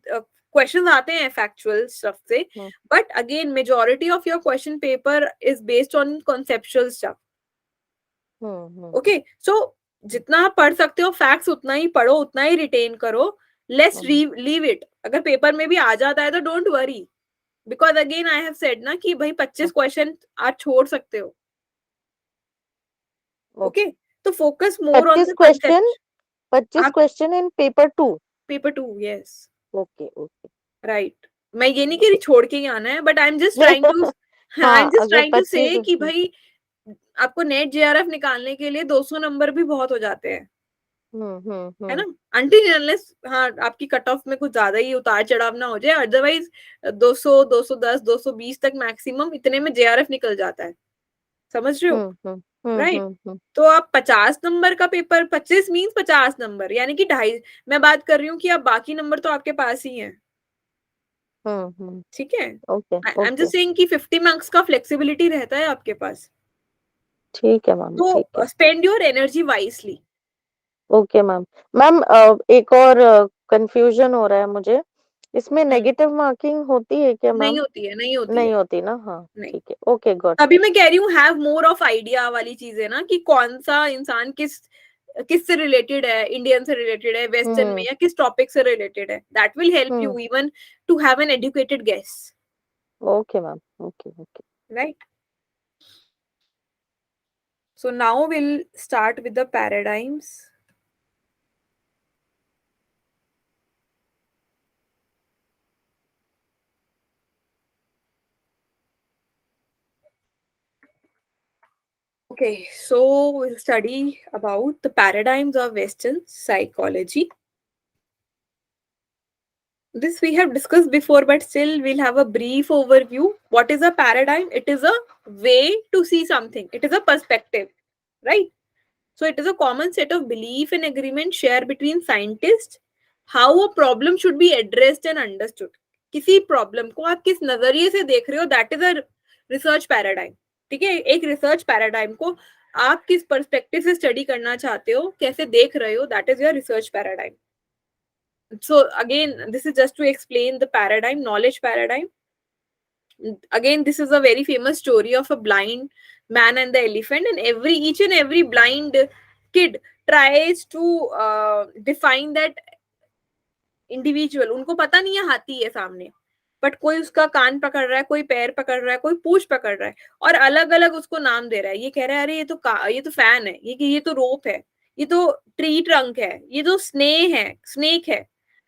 क्वेश्चंस आते हैं फैक्चुअल स्टफ से, hmm, but again majority of your question paper is based on conceptual stuff, okay. So जितना आप पढ़ सकते हो फैक्ट्स उतना ही पढ़ो, उतना ही रिटेन करो, लेट्स लीव इट। अगर पेपर में भी आ जाता है तो don't worry, because again I have said ना कि भाई 25 क्वेश्चन आप छोड़ सकते हो, ओके। तो focus more on 25 the question, concept. 25 आप question in paper 2। Paper 2, yes, okay okay. Right. मैं ये नहीं कह रही छोड़ के ही आना है, but I am just trying to, I am हाँ, जस्ट अगर ट्राइंग टू से 25 कि भाई आपको नेट जेआरएफ निकालने के लिए 200 नंबर भी बहुत हो जाते हैं, है ना, अनटिल अनलेस हाँ आपकी कट ऑफ में कुछ ज्यादा ही उतार चढ़ाव ना हो जाए, अदरवाइज 200 210 220 तक मैक्सिमम इतने में जेआरएफ निकल जाता है, समझ रहे हो, राइट। तो आप 50 नंबर का पेपर, 25 मीन्स 50 नंबर, यानी कि 2.5, मैं बात कर रही हूँ कि आप बाकी नंबर तो आपके पास ही हैं, ठीक है। Okay I am okay, just saying कि 50 मार्क्स का फ्लेक्सिबिलिटी रहता है आपके पास, ठीक है मैम, ठीक है। तो spend your energy wisely. Okay ma'am. Ma'am एक और कंफ्यूजन हो रहा है मुझे, इसमें नेगेटिव मार्किंग होती है क्या नहीं मैम? होती है, नहीं होती है, नहीं होती ना? हाँ नहीं। ठीक है, ओके गॉट तभी इट। मैं कह रही हूँ हैव मोर ऑफ आइडिया वाली चीज है ना, कि कौन सा इंसान किस किस से रिलेटेड है, इंडियन से रिलेटेड है, वेस्टर्न में, हम्म या किस टॉपिक से रिलेटेड है, that will help hmm, you even to have an educated guess, okay ma'am, okay okay. Right. So now we'll start with the paradigms. Okay, so we'll study about the paradigms of Western psychology. This we have discussed before, but still we'll have a brief overview. What is a paradigm? It is a way to see something. It is a perspective, right? So it is a common set of belief and agreement shared between scientists how a problem should be addressed and understood. किसी problem को आप किस नजरिए से देख रहे हो, that is a research paradigm, ठीक है। एक रिसर्च पैराडाइम को आप किस पर्सपेक्टिव से स्टडी करना चाहते हो, कैसे देख रहे हो, that is your research paradigm. So again, this is just to explain the paradigm, knowledge paradigm. Again, this is a very famous story of a blind man and the elephant, and each and every blind kid tries to define that individual. उनको पता नहीं है हाथी है सामने, but कोई उसका कान पकड़ रहा है, कोई पैर पकड़ रहा है, कोई पूंछ पकड़ रहा है, और अलग अलग उसको नाम दे रहा है. ये कह रहा है अरे ये तो फैन है, ये तो रोप है, ये तो ट्री ट्रंक है, ये तो स्नेक है,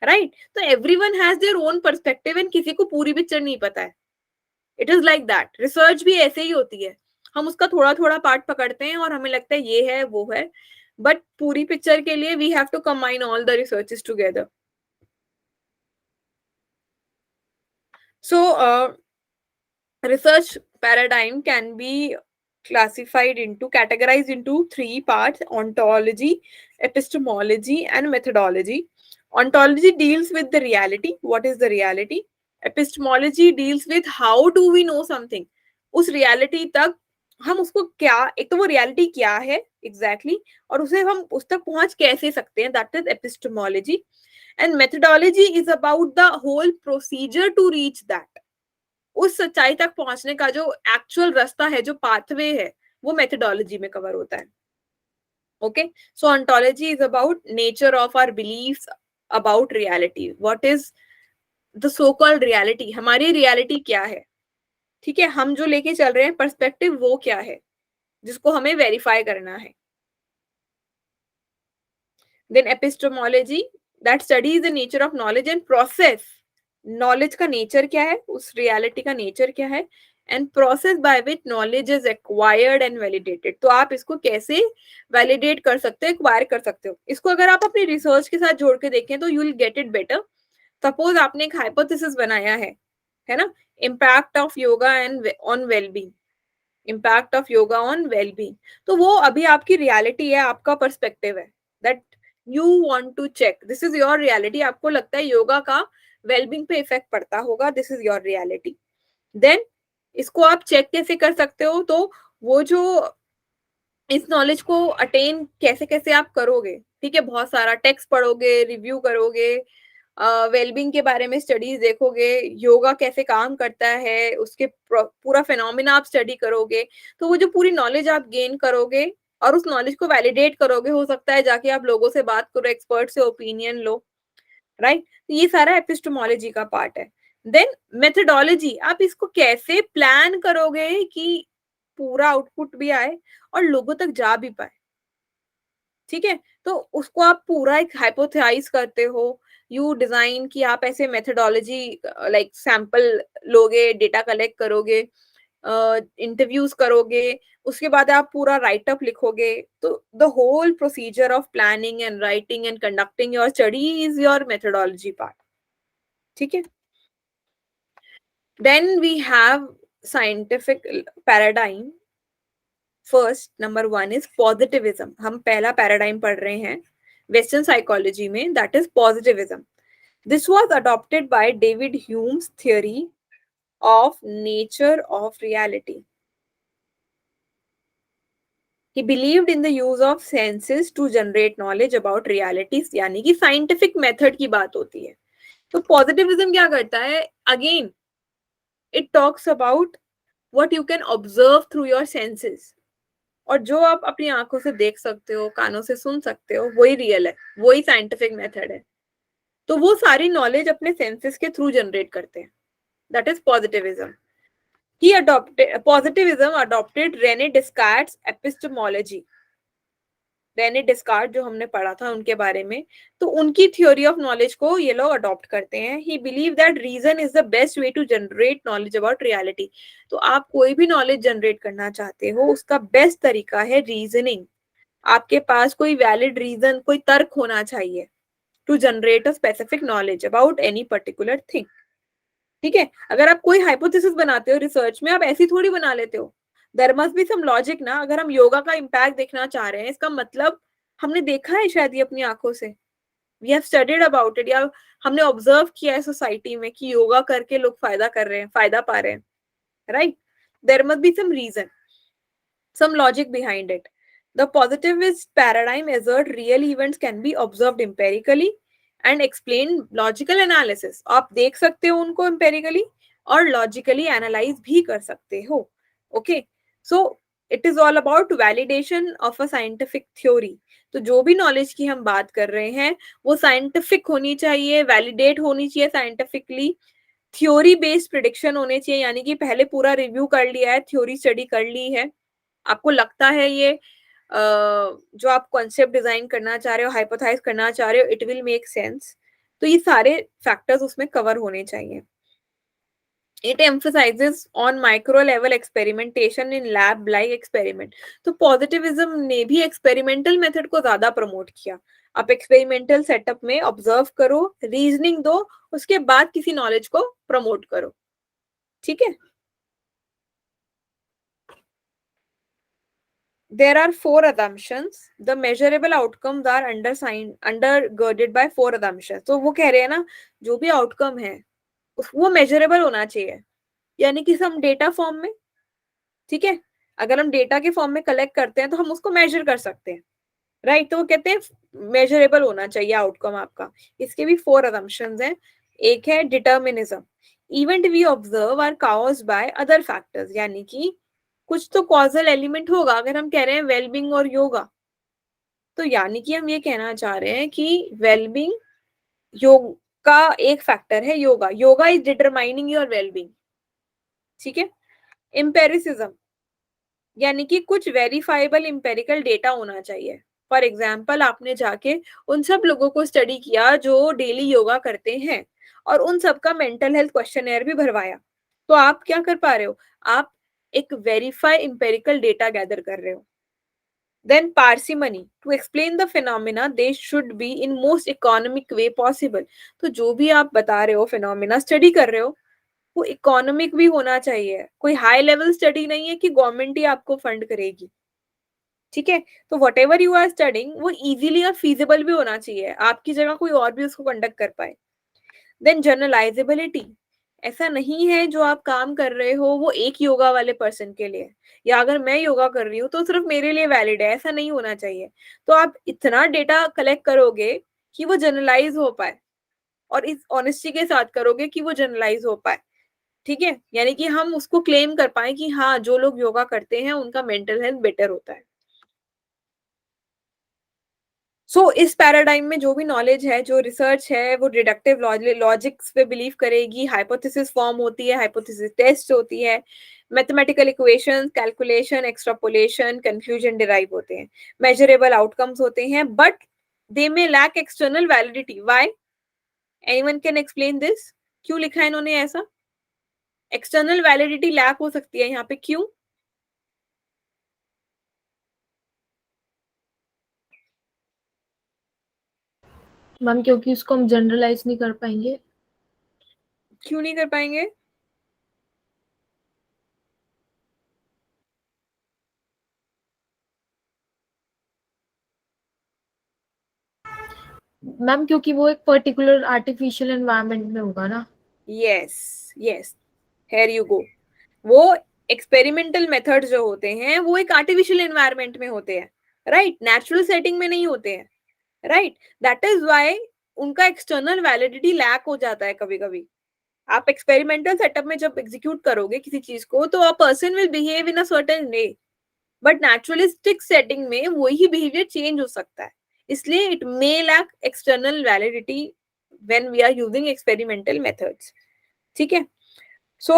राइट. तो everyone has their own perspective, and किसी को पूरी पिक्चर नहीं पता है. It is like that. Research भी ऐसे ही होती है, हम उसका थोड़ा थोड़ा पार्ट पकड़ते हैं और हमें लगता है ये है वो है, बट पूरी पिक्चर के लिए we have to combine all the researches together. So, research paradigm can be categorized into three parts: ontology, epistemology, and methodology. Ontology deals with the reality. What is the reality? Epistemology deals with how do we know something. उस reality तक हम उसको क्या, एक तो वो reality क्या है exactly, और उसे हम उस तक पहुंच कैसे सकते हैं, that is epistemology. And methodology is about the whole procedure to reach that. उस सच्चाई तक पहुंचने का जो एक्चुअल रास्ता है, जो पाथवे है, वो मेथोडोलॉजी में कवर होता है. Okay, so ontology is about nature of our beliefs about reality. What is the so called reality, हमारी रियलिटी क्या है, ठीक है, हम जो लेके चल रहे हैं पर्सपेक्टिव वो क्या है, जिसको हमें वेरीफाई करना है. Then epistemology, that studies the nature of knowledge and process. Knowledge का नेचर क्या है, उस रियलिटी का नेचर क्या है, and process by which knowledge is acquired and validated. तो आप इसको कैसे वैलिडेट कर सकते हो, एक्वायर कर सकते हो. इसको अगर आप अपनी रिसर्च के साथ जोड़ के देखें तो you will get it better. Suppose आपने एक हाइपोथेसिस बनाया है, है ना, impact of yoga and on wellbeing, impact of yoga on wellbeing. तो वो अभी आपकी रियलिटी है, आपका पर्सपेक्टिव है, that you want to check, this is your reality, आपको लगता है योगा का वेलबींग पे इफेक्ट पड़ता होगा, this is your reality. Then इसको आप चेक कैसे कर सकते हो, तो वो जो इस नॉलेज को अटेन कैसे कैसे आप करोगे, ठीक है, बहुत सारा टेक्स्ट पढ़ोगे, रिव्यू करोगे, वेलबींग के बारे में स्टडीज देखोगे, योगा कैसे काम करता है उसके पूरा फिनोमिना आप स्टडी करोगे, तो वो जो पूरी नॉलेज आप गेन करोगे और उस नॉलेज को वैलिडेट करोगे, हो सकता है जाके आप लोगों से बात करो, एक्सपर्ट से ओपिनियन लो, राइट। तो ये सारा एपिस्टेमोलॉजी का पार्ट है। देन मेथडोलॉजी, आप इसको कैसे प्लान करोगे कि पूरा आउटपुट भी आए और लोगों तक जा भी पाए, ठीक है, तो उसको आप पूरा एक हाइपोथेसाइज करते हो, यू डिजाइन कि आप ऐसे मेथडोलॉजी लाइक सैंपल लोगे, डेटा कलेक्ट करोगे, इंटरव्यूज करोगे, उसके बाद आप पूरा राइट अप लिखोगे, तो the whole procedure of planning and writing and conducting your study is your methodology part, ठीक है। Then we have scientific paradigm. First number 1 is positivism, हम पहला पैराडाइम पढ़ रहे हैं वेस्टर्न साइकोलॉजी में, that is positivism. This was adopted by David Hume's theory of nature of reality. He believed in the use of senses to generate knowledge about realities, यानी कि scientific method की बात होती है। तो पॉजिटिविज्म क्या करता है, again it talks about what you can observe through your senses, और जो आप अपनी आंखों से देख सकते हो, कानों से सुन सकते हो, वही रियल है, वही साइंटिफिक मेथड है। तो वो सारी नॉलेज अपने सेंसेस के थ्रू जनरेट करते हैं, that is positivism. He adopted positivism adopted Rene Descartes epistemology. René Descartes जो हमने पढ़ा था उनके बारे में, तो उनकी थ्योरी ऑफ नॉलेज को ये लोग अडॉप्ट करते हैं। He believe that reason is the best way to generate knowledge about reality. तो आप कोई भी नॉलेज जनरेट करना चाहते हो, उसका बेस्ट तरीका है रीजनिंग। आपके पास कोई वैलिड रीजन, कोई तर्क होना चाहिए to generate a specific knowledge about any particular thing, ठीक है। अगर आप कोई हाइपोथेसिस बनाते हो रिसर्च में, आप ऐसी थोड़ी बना लेते हो, there must be some logic ना। अगर हम योगा का इम्पैक्ट देखना चाह रहे हैं, इसका मतलब हमने देखा है शायद ये अपनी आंखों से, we have studied about it, या हमने ऑब्जर्व किया है सोसाइटी में कि योगा करके लोग फायदा कर रहे हैं, फायदा पा रहे हैं, right. There must be some reason, some logic behind it. The positivist paradigm assert real events can be observed empirically and explained logical analysis. आप देख सकते हो उनको empirically और logically analyze भी कर सकते हो, okay? So it is all about validation of a scientific theory. तो जो भी नॉलेज की हम बात कर रहे हैं वो साइंटिफिक होनी चाहिए, वैलिडेट होनी चाहिए साइंटिफिकली, थ्योरी बेस्ड प्रिडिक्शन होने चाहिए, यानी कि पहले पूरा रिव्यू कर लिया है, थ्योरी स्टडी कर ली है, आपको लगता है ये जो आप कॉन्सेप्ट डिजाइन करना चाह रहे हो, हाइपोथेसाइज करना चाह रहे हो, इट विल मेक सेंस, तो ये सारे फैक्टर्स उसमें कवर होने चाहिए। It emphasizes on micro level experimentation in lab like experiment. तो पॉजिटिविज्म ने भी एक्सपेरिमेंटल मेथड को ज्यादा प्रमोट किया। आप एक्सपेरिमेंटल सेटअप में ऑब्जर्व करो, रीजनिंग दो, उसके बाद किसी नॉलेज को प्रमोट करो, ठीक है। There are 4 assumptions. The measurable outcomes are undergirded by 4 assumptions. तो वो कह रहे हैं ना, जो भी आउटकम है वो मेजरेबल होना चाहिए, यानी कि हम डेटा फॉर्म में, ठीक है, अगर हम डेटा के फॉर्म में कलेक्ट करते हैं तो हम उसको मेजर कर सकते हैं, राइट। तो वो कहते हैं मेजरेबल होना चाहिए आउटकम आपका। इसके भी 4 assumptions हैं। एक है determinism, event we observe are caused by other factors, यानी कि कुछ तो कॉजल एलिमेंट होगा। अगर हम कह रहे हैं वेलबींग और योगा, तो यानी कि हम ये कहना चाह रहे हैं कि वेलबींग योग का एक फैक्टर है, yoga, yoga is determining your wellbeing, ठीक है। एम्पेरिसिज्म, यानी कि कुछ वेरीफाइबल एम्पेरिकल डेटा होना चाहिए। फॉर एग्जाम्पल, आपने जाके उन सब लोगों को स्टडी किया जो डेली योगा करते हैं और उन सबका मेंटल हेल्थ क्वेश्चनर भी भरवाया, तो आप क्या कर पा रहे हो, आप एक वेरीफाई एम्पेरिकल डेटा गैदर कर रहे हो। Then parsimony, to explain the phenomena they should be in most economic way possible. तो जो भी आप बता रहे हो, phenomena स्टडी कर रहे हो, वो इकोनॉमिक भी होना चाहिए, कोई हाई लेवल स्टडी नहीं है कि गवर्नमेंट ही आपको फंड करेगी, ठीक है। तो whatever you are studying वो इजीली और फीजिबल भी होना चाहिए, आपकी जगह कोई और भी उसको कंडक्ट कर पाए। देन जनरलाइजेबिलिटी, ऐसा नहीं है जो आप काम कर रहे हो वो एक योगा वाले पर्सन के लिए, या अगर मैं योगा कर रही हूँ तो सिर्फ मेरे लिए वैलिड है, ऐसा नहीं होना चाहिए। तो आप इतना डेटा कलेक्ट करोगे कि वो जनरलाइज हो पाए, और इस ऑनेस्टी के साथ करोगे कि वो जनरलाइज हो पाए, ठीक है। यानी कि हम उसको क्लेम कर पाए कि हाँ, जो लोग योगा करते हैं उनका मेंटल हेल्थ बेटर होता है। इस पैराडाइम में जो भी नॉलेज है, जो रिसर्च है, वो डिडक्टिव लॉजिक्स पे बिलीव करेगी, हाइपोथेसिस फॉर्म होती है, हाइपोथेसिस टेस्ट होती है, mathematical equations, calculation, extrapolation, conclusion derive होते हैं, मेजरेबल आउटकम्स होते हैं, but they may lack external validity. Why? Anyone can explain this? क्यों लिखा है इन्होंने ऐसा? एक्सटर्नल वैलिडिटी लैक हो सकती है यहाँ पे, क्यों? मैम क्योंकि उसको हम जनरलाइज नहीं कर पाएंगे। क्यों नहीं कर पाएंगे? मैम क्योंकि वो एक पर्टिकुलर आर्टिफिशियल एनवायरनमेंट में होगा ना। Yes, yes, here you go. वो एक्सपेरिमेंटल मेथड जो होते हैं वो एक आर्टिफिशियल एनवायरनमेंट में होते हैं, राइट, नेचुरल सेटिंग में नहीं होते हैं, राइट। दैट इज व्हाई उनका एक्सटर्नल वैलिडिटी लैक हो जाता है कभी कभी। आप एक्सपेरिमेंटल सेटअप में जब एग्जीक्यूट करोगे किसी चीज को तो a person will behave in a certain way, but naturalistic setting में वही बिहेवियर चेंज हो सकता है, इसलिए it may lack external validity when we are using experimental methods, ठीक है। So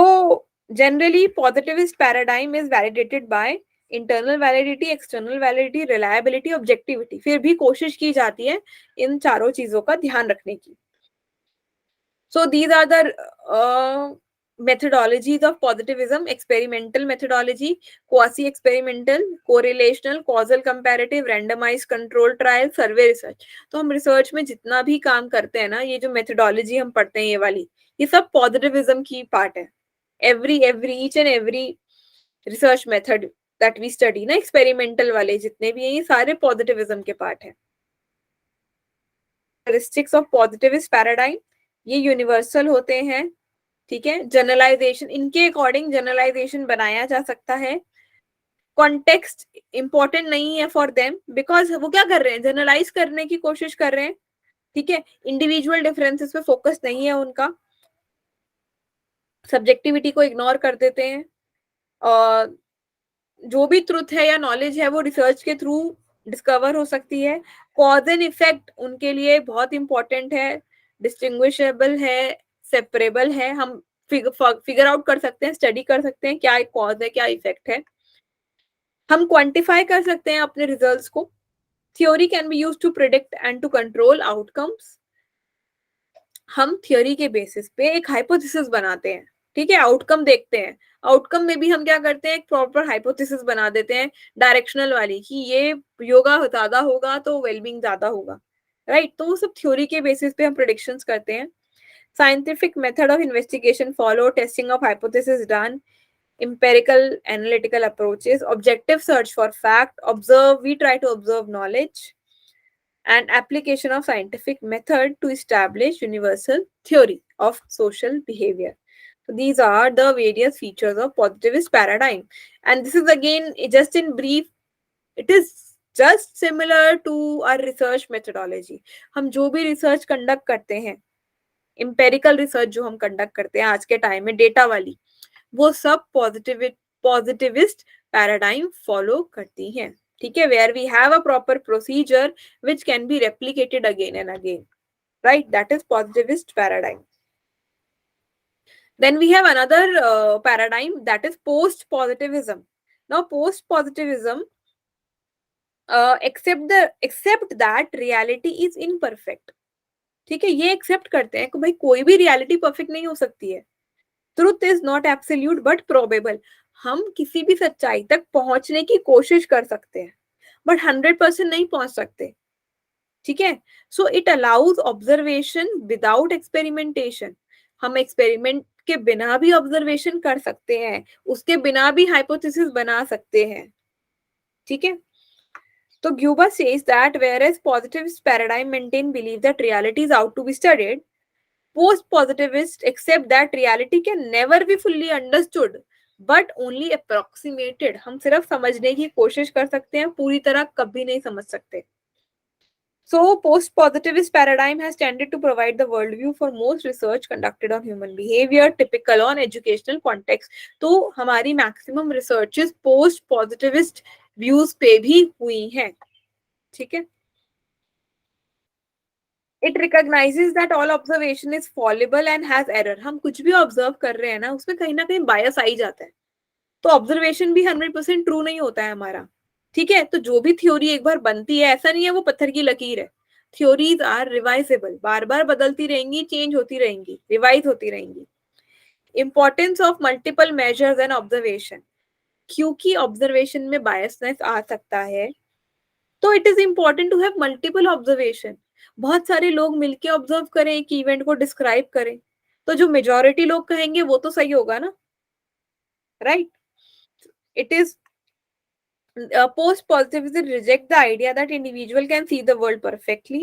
generally positivist paradigm is validated by internal validity, external validity, reliability, objectivity। फिर भी कोशिश की जाती है इन चारों चीजों का ध्यान रखने की। So these are the methodologies of positivism: experimental methodology, quasi-experimental, correlational, causal comparative, randomized control trial, survey research। तो हम रिसर्च में जितना भी काम करते हैं ना, ये जो मेथोडोलॉजी हम पढ़ते हैं ये वाली, ये सब पॉजिटिविज्म की पार्ट है। each and every research method that we study ना, एक्सपेरिमेंटल वाले जितने भी हैं ये सारे पॉजिटिविज्म के पार्ट हैं। कैरेक्टरिस्टिक्स ऑफ पॉजिटिविस्ट पैराडाइम, ये यूनिवर्सल होते हैं, ठीक है। जनरलाइजेशन, इनके अकॉर्डिंग जनरलाइजेशन बनाया जा सकता है। कॉन्टेक्स्ट इंपॉर्टेंट नहीं है फॉर देम, बिकॉज वो क्या कर रहे हैं, जनरलाइज करने की कोशिश कर रहे हैं, ठीक है। इंडिविजुअल डिफरेंसेस पे फोकस नहीं है उनका, सब्जेक्टिविटी को इग्नोर कर देते हैं, और जो भी ट्रुथ है या नॉलेज है वो रिसर्च के थ्रू डिस्कवर हो सकती है। कॉज एंड इफेक्ट उनके लिए बहुत इंपॉर्टेंट है, डिस्टिंग्विशेबल है, सेपरेबल है, हम फिगर आउट कर सकते हैं, स्टडी कर सकते हैं क्या कॉज है क्या इफेक्ट है, हम क्वांटिफाई कर सकते हैं अपने रिजल्ट्स को। Theory can be used to predict and to control outcomes. हम थ्योरी के बेसिस पे एक हाइपोथेसिस बनाते हैं, ठीक है, आउटकम देखते हैं, आउटकम में भी हम क्या करते हैं, एक प्रॉपर हाइपोथेसिस बना देते हैं डायरेक्शनल वाली, कि ये योगा ज्यादा होगा तो वेलबींग ज्यादा होगा, राइट। तो वो सब थ्योरी के बेसिस पे हम प्रेडिक्शंस करते हैं। Scientific method of investigation follow, testing of hypothesis done, empirical analytical approaches, objective search for fact, observe, we try to observe knowledge, and application of scientific method to establish universal theory of social behavior. So these are the various features of positivist paradigm, and this is again just in brief, it is just similar to our research methodology। हम जो भी research conduct करते हैं, empirical research जो हम conduct करते हैं आज के टाइम में डेटा वाली, वो सब पॉजिटिविस्ट पैराडाइम फॉलो करती हैं, ठीक है। Where we have a proper procedure which can be replicated again and again, right? That is positivist paradigm. Then we have another paradigm, that is post positivism. Now post positivism accept that reality is imperfect, ठीक है। ये accept करते हैं कि भाई कोई भी reality perfect नहीं हो सकती है, truth is not absolute but probable. हम किसी भी सच्चाई तक पहुंचने की कोशिश कर सकते हैं बट 100% नहीं पहुंच सकते, ठीक है। So it allows observation without experimentation. हम एक्सपेरिमेंट के बिना भी ऑब्जर्वेशन कर सकते हैं, उसके बिना भी हाइपोथेसिस बना सकते हैं, ठीक है। तो Guba says that whereas positivist paradigm maintain belief that reality is out to be studied, post-positivists accept that reality can never be fully understood, but only approximated. हम सिर्फ समझने की कोशिश कर सकते हैं, पूरी तरह कभी नहीं समझ सकते. So, post-positivist paradigm has tended to provide the worldview for most research conducted on human behavior, typical on educational context. तो हमारी maximum researches post-positivist views पे भी हुई हैं, ठीक है. It recognizes that all observation is fallible and has error. हम कुछ भी ऑब्जर्व कर रहे हैं ना, उसमें कहीं ना कहीं बायस आ ही जाता है. तो ऑब्जर्वेशन भी 100% ट्रू नहीं होता है हमारा, ठीक है. तो जो भी थ्योरी एक बार बनती है, ऐसा नहीं है वो पत्थर की लकीर है. थ्योरीज आर रिवाइजेबल, बार बार बदलती रहेंगी, चेंज होती रहेंगी, रिवाइज होती रहेंगी. Importance of multiple measures and observation. क्योंकि ऑब्जर्वेशन में बायसनेस आ सकता है, तो it is important to have multiple observation. बहुत सारे लोग मिलके ऑब्जर्व करें, एक इवेंट को डिस्क्राइब करें, तो जो मेजॉरिटी लोग कहेंगे वो तो सही होगा ना, right. It is post-positivism reject the idea that individual can see the world perfectly.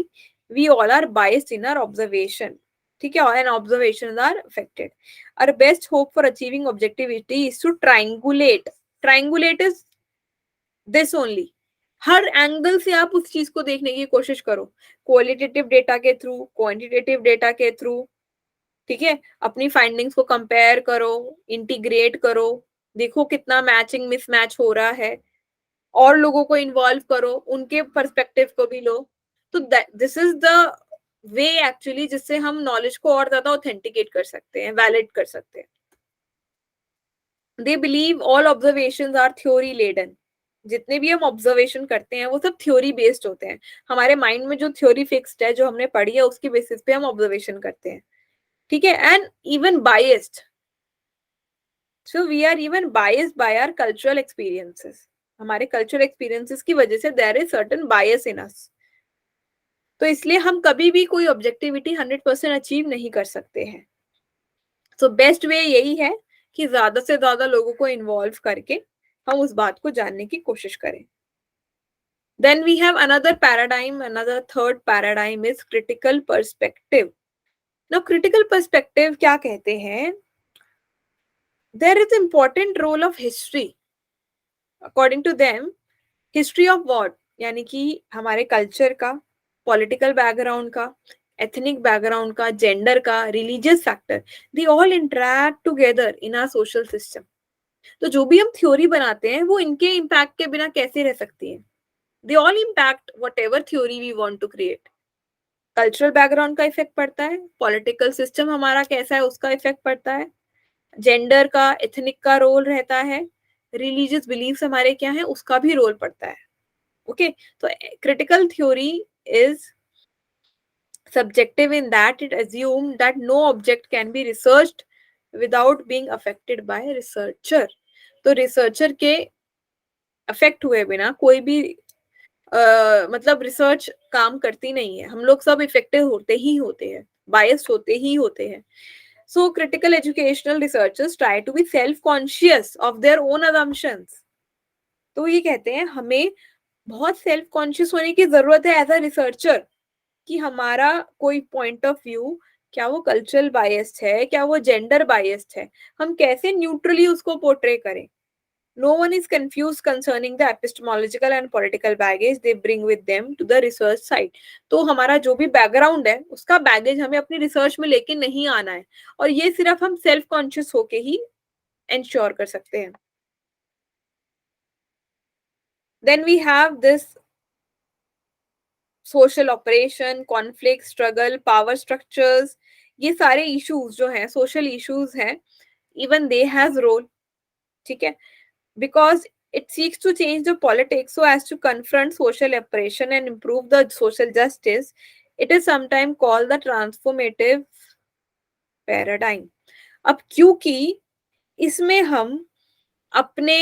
We all are biased in our observation, ठीक है, and observations are affected. Our best hope for achieving objectivity is to triangulate. Triangulate is this only. Her angle से आप उस चीज को देखने की कोशिश करो, क्वालिटेटिव डेटा के थ्रू, क्वांटिटेटिव डेटा के थ्रू, ठीक है. अपनी फाइंडिंग्स को कंपेयर करो, इंटीग्रेट करो, देखो कितना मैचिंग मिसमैच हो रहा है, और लोगों को इन्वॉल्व करो, उनके पर्सपेक्टिव को भी लो. तो this is the way actually जिससे हम नॉलेज को और ज्यादा ऑथेंटिकेट कर सकते हैं, वैलिड कर सकते हैं. They believe all observations are theory laden. जितने भी हम ऑब्जर्वेशन करते हैं वो सब थ्योरी बेस्ड होते हैं. हमारे माइंड में जो थ्योरी फिक्स्ड है, जो हमने पढ़ी है, उसकी बेसिस पे हम ऑब्जर्वेशन करते हैं, ठीक है. And even biased. So we are even biased by our cultural experiences. हमारे कल्चरल एक्सपीरियंसेस की वजह से there is certain bias in us. तो इसलिए हम कभी भी कोई ऑब्जेक्टिविटी 100% अचीव नहीं कर सकते हैं. सो बेस्ट वे यही है कि ज्यादा से ज्यादा लोगों को इन्वॉल्व करके हम उस बात को जानने की कोशिश करें. Then we have another paradigm, another third paradigm is critical perspective. Now critical perspective क्या कहते हैं? There is important role of history. According to them, history of what? यानी कि हमारे कल्चर का, पॉलिटिकल बैकग्राउंड का, एथनिक बैकग्राउंड का, gender का, religious factor, they all interact together in our social system. तो जो भी हम थ्योरी बनाते हैं वो इनके इम्पैक्ट के बिना कैसे रह सकती है? They all impact whatever theory we want to create. Cultural background का इफेक्ट पड़ता है, पॉलिटिकल सिस्टम हमारा कैसा है उसका इफेक्ट पड़ता है, जेंडर का, एथनिक का रोल रहता है, रिलीजियस बिलीफ्स हमारे क्या है उसका भी रोल पड़ता है. ओके, तो critical theory is subjective in that it assumes that no object can be researched without being affected by researcher. तो रिसर्चर के अफेक्ट हुए बिना कोई भी मतलब रिसर्च काम करती नहीं है. हम लोग सब इफेक्टिव होते ही होते हैं, बायस्ड होते ही होते हैं. So critical educational researchers try to be self-conscious of their own assumptions. तो ये कहते हैं हमें बहुत सेल्फ कॉन्शियस होने की जरूरत है एज अ रिसर्चर, कि हमारा कोई पॉइंट ऑफ व्यू, क्या वो कल्चरल बायस्ड है, क्या वो जेंडर बायस्ड है, हम कैसे न्यूट्रली उसको पोर्ट्रे करें. No one is confused concerning the epistemological and political baggage they bring with them to the research site. तो हमारा जो भी बैकग्राउंड है उसका बैगेज हमें अपनी रिसर्च में लेके नहीं आना है, और ये सिर्फ हम सेल्फ कॉन्शियस होके ही एंश्योर कर सकते हैं. Then we have this social operation, conflict, struggle, power structures. ये सारे issues जो हैं, social issues हैं, even they has role, ठीक है, because it seeks to change the politics so as to confront social oppression and improve the social justice. It is sometimes called the transformative paradigm. अब क्योंकि इसमें हम अपने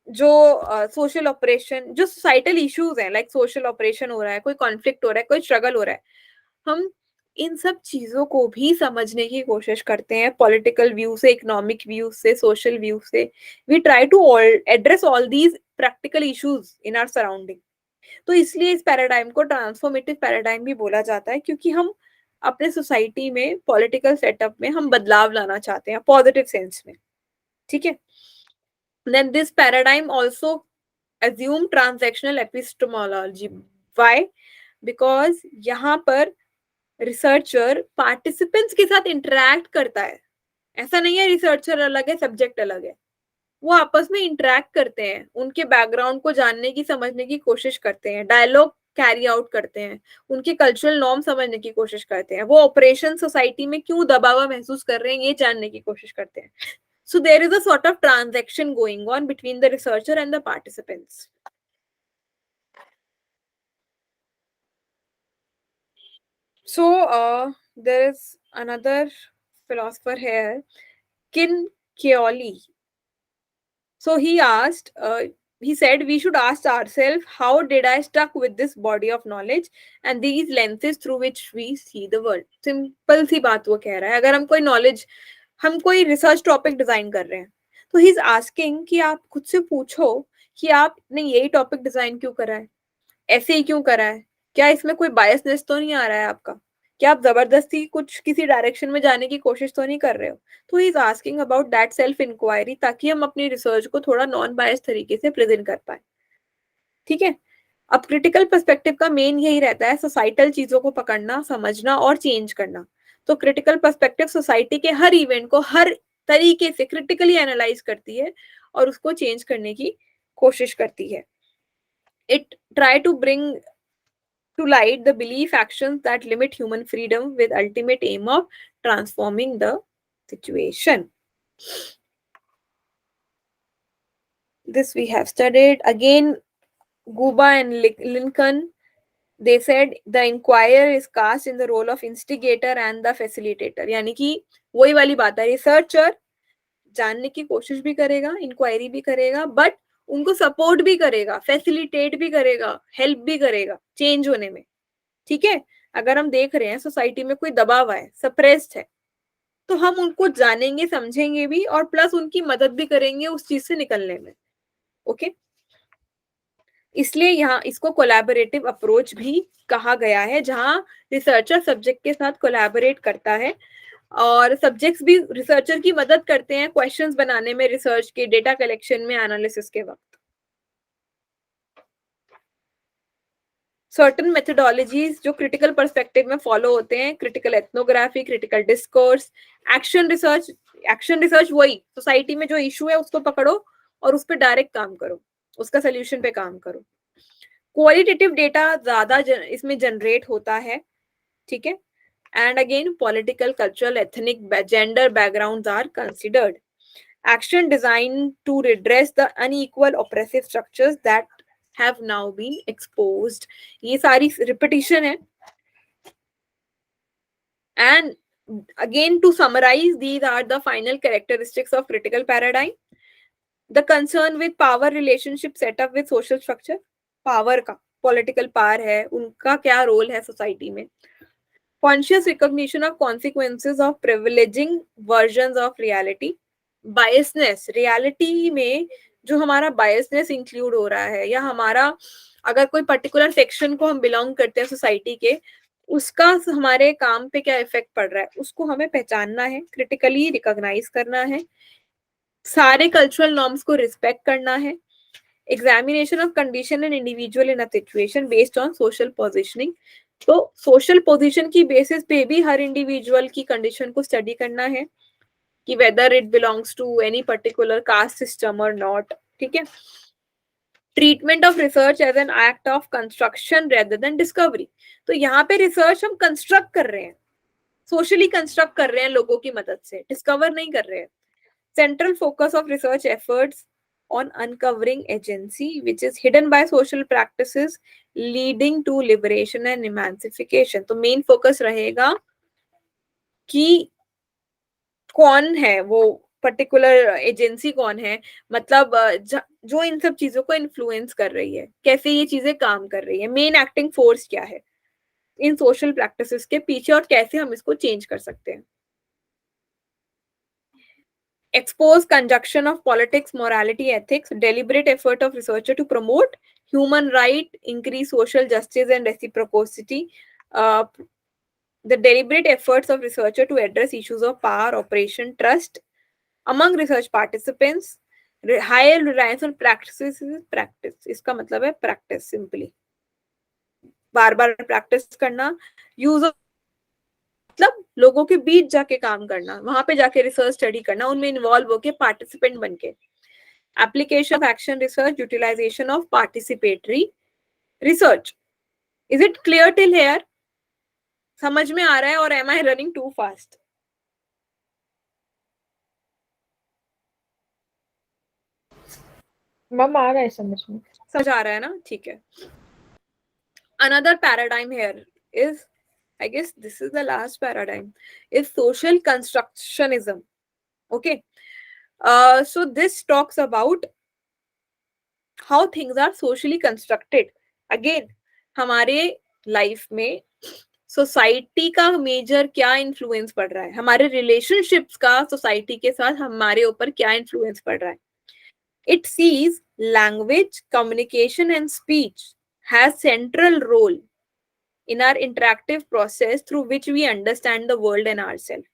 जो social operation, जो societal issues हैं, लाइक सोशल ऑपरेशन हो रहा है, कोई कॉन्फ्लिक्ट हो रहा है, कोई स्ट्रगल हो रहा है, हम इन सब चीजों को भी समझने की कोशिश करते हैं, पॉलिटिकल व्यू से, इकोनॉमिक व्यू से, सोशल व्यू से. We try to address all these practical issues in our surrounding. तो इसलिए इस पैराडाइम को ट्रांसफॉर्मेटिव पैराडाइम भी बोला जाता है, क्योंकि हम अपने सोसाइटी में, पॉलिटिकल सेटअप में हम बदलाव लाना चाहते हैं पॉजिटिव सेंस में. ठीक है. Then this paradigm also assume transactional epistemology. Why? Because यहाँ पर रिसर्चर पार्टिसिपेंट्स के साथ इंटरैक्ट करता है. ऐसा नहीं है रिसर्चर अलग है, सब्जेक्ट अलग है. वो आपस में इंटरैक्ट करते हैं, उनके बैकग्राउंड को जानने की, समझने की कोशिश करते हैं, डायलॉग कैरी आउट करते हैं, उनके कल्चरल नॉर्म समझने की कोशिश करते हैं, वो ऑपरेशन सोसाइटी में क्यों दबा हुआ महसूस कर रहे हैं ये जानने की कोशिश करते हैं. So there is a sort of transaction going on between the researcher and the participants. So there is another philosopher here, Kin Keoli. So he said we should ask ourselves, how did I stuck with this body of knowledge and these lenses through which we see the world. Simple सी बात वो कह रहा है. अगर हम कोई knowledge, हम कोई रिसर्च टॉपिक डिजाइन कर रहे हैं, तो ही इज आस्किंग कि आप खुद से पूछो कि आपने यही टॉपिक डिजाइन क्यों करा है, ऐसे ही क्यों करा है, क्या इसमें कोई बायसनेस तो नहीं आ रहा है आपका, क्या आप जबरदस्ती कुछ किसी डायरेक्शन में जाने की कोशिश तो नहीं कर रहे हो. तो he is asking about that self inquiry, ताकि हम अपनी रिसर्च को थोड़ा नॉन बायस तरीके से प्रेजेंट कर पाए. ठीक है. अब क्रिटिकल पर्सपेक्टिव का मेन यही रहता है, सोसाइटल चीजों को पकड़ना, समझना और चेंज करना. तो क्रिटिकल पर्सपेक्टिव सोसाइटी के हर इवेंट को हर तरीके से क्रिटिकली एनालाइज करती है और उसको चेंज करने की कोशिश करती है. It try to bring to light the belief actions that limit human freedom with ultimate aim of transforming the situation. This we have studied. Again, Guba and Lincoln, they said the inquirer is cast in the role of instigator and the facilitator. यानी कि वही वाली बात है, researcher जानने की कोशिश भी करेगा, इंक्वायरी भी करेगा, बट उनको सपोर्ट भी करेगा, फैसिलिटेट भी करेगा, हेल्प भी करेगा चेंज होने में. ठीक है. अगर हम देख रहे हैं सोसाइटी में कोई दबाव है, सप्रेस्ड है, तो हम उनको जानेंगे, समझेंगे भी, और प्लस उनकी मदद भी करेंगे उस चीज से निकलने में. ओके. इसलिए यहाँ इसको कोलैबोरेटिव अप्रोच भी कहा गया है, जहां रिसर्चर सब्जेक्ट के साथ कोलैबोरेट करता है और सब्जेक्ट्स भी रिसर्चर की मदद करते हैं क्वेश्चंस बनाने में, रिसर्च के, डेटा कलेक्शन में, एनालिसिस के वक्त. सर्टन मेथोडोलॉजीज जो क्रिटिकल पर्सपेक्टिव में फॉलो होते हैं, critical ethnography, critical discourse, action research. Action research वही सोसाइटी में जो इशू है उसको पकड़ो और उस पर डायरेक्ट काम करो, उसका सोल्यूशन पे काम करो. क्वालिटेटिव डेटा ज्यादा इसमें जनरेट होता है. ठीक है. And again, political, cultural, ethnic, gender backgrounds are considered. Action designed to redress the unequal oppressive structures that have now been exposed. ये सारी repetition है. And again, to summarize, these are the final characteristics of critical paradigm. The concern with power relationship set up with social structure. Power का, political power है, उनका क्या role है society में. Conscious recognition of consequences of privileging versions of reality. Biasness, reality में जो हमारा biasness include हो रहा है, या हमारा अगर कोई particular section को हम belong करते हैं society के, उसका हमारे काम पे क्या इफेक्ट पड़ रहा है, उसको हमें पहचानना है, critically recognize करना है, सारे cultural norms को respect करना है. Examination of condition and individual in a situation based on social positioning. तो सोशल पोजीशन की बेसिस पे भी हर इंडिविजुअल की कंडीशन को स्टडी करना है कि whether it belongs to any particular caste system और नॉट. ठीक है. Treatment of research as an act of construction rather than discovery. तो यहाँ पे रिसर्च हम कंस्ट्रक्ट कर रहे हैं, सोशली कंस्ट्रक्ट कर रहे हैं लोगों की मदद से, डिस्कवर नहीं कर रहे हैं. Central focus of research efforts on uncovering agency which is hidden by social practices leading to liberation and emancipation. तो मेन फोकस रहेगा कि कौन है वो पर्टिकुलर एजेंसी, कौन है, मतलब जो इन सब चीजों को इन्फ्लुएंस कर रही है, कैसे ये चीजें काम कर रही है, मेन एक्टिंग फोर्स क्या है. इन सोशल प्रैक्टिसेस के पीछे और कैसे हम इसको चेंज कर सकते हैं. Expose conjunction of politics, morality, ethics, deliberate effort of researcher to promote human right, increase social justice and reciprocity, the deliberate efforts of researcher to address issues of power, operation, trust among research participants, higher reliance on practices. Practice इसका मतलब है practice simply, बार बार practice करना, use मतलब लोगों के बीच जाके काम करना, वहां पे जाके रिसर्च स्टडी करना, उनमें इन्वॉल्व होके पार्टिसिपेंट बनके. Application of action research, utilisation of participatory research. Is it clear till here? समझ में आ रहा है और am I running too fast? Ma'am आ रहा है समझ में. समझ आ रहा है ना? ठीक है. Another paradigm here is, I guess this is the last paradigm, is social constructionism. Okay. So this talks about how things are socially constructed. Again, हमारे लाइफ में सोसाइटी का मेजर क्या इन्फ्लुएंस पड़ रहा है, हमारे रिलेशनशिप्स का सोसाइटी के साथ हमारे ऊपर क्या इन्फ्लुएंस पड़ रहा है. It sees language, communication and speech has central role in our interactive process through which we understand the world and ourselves.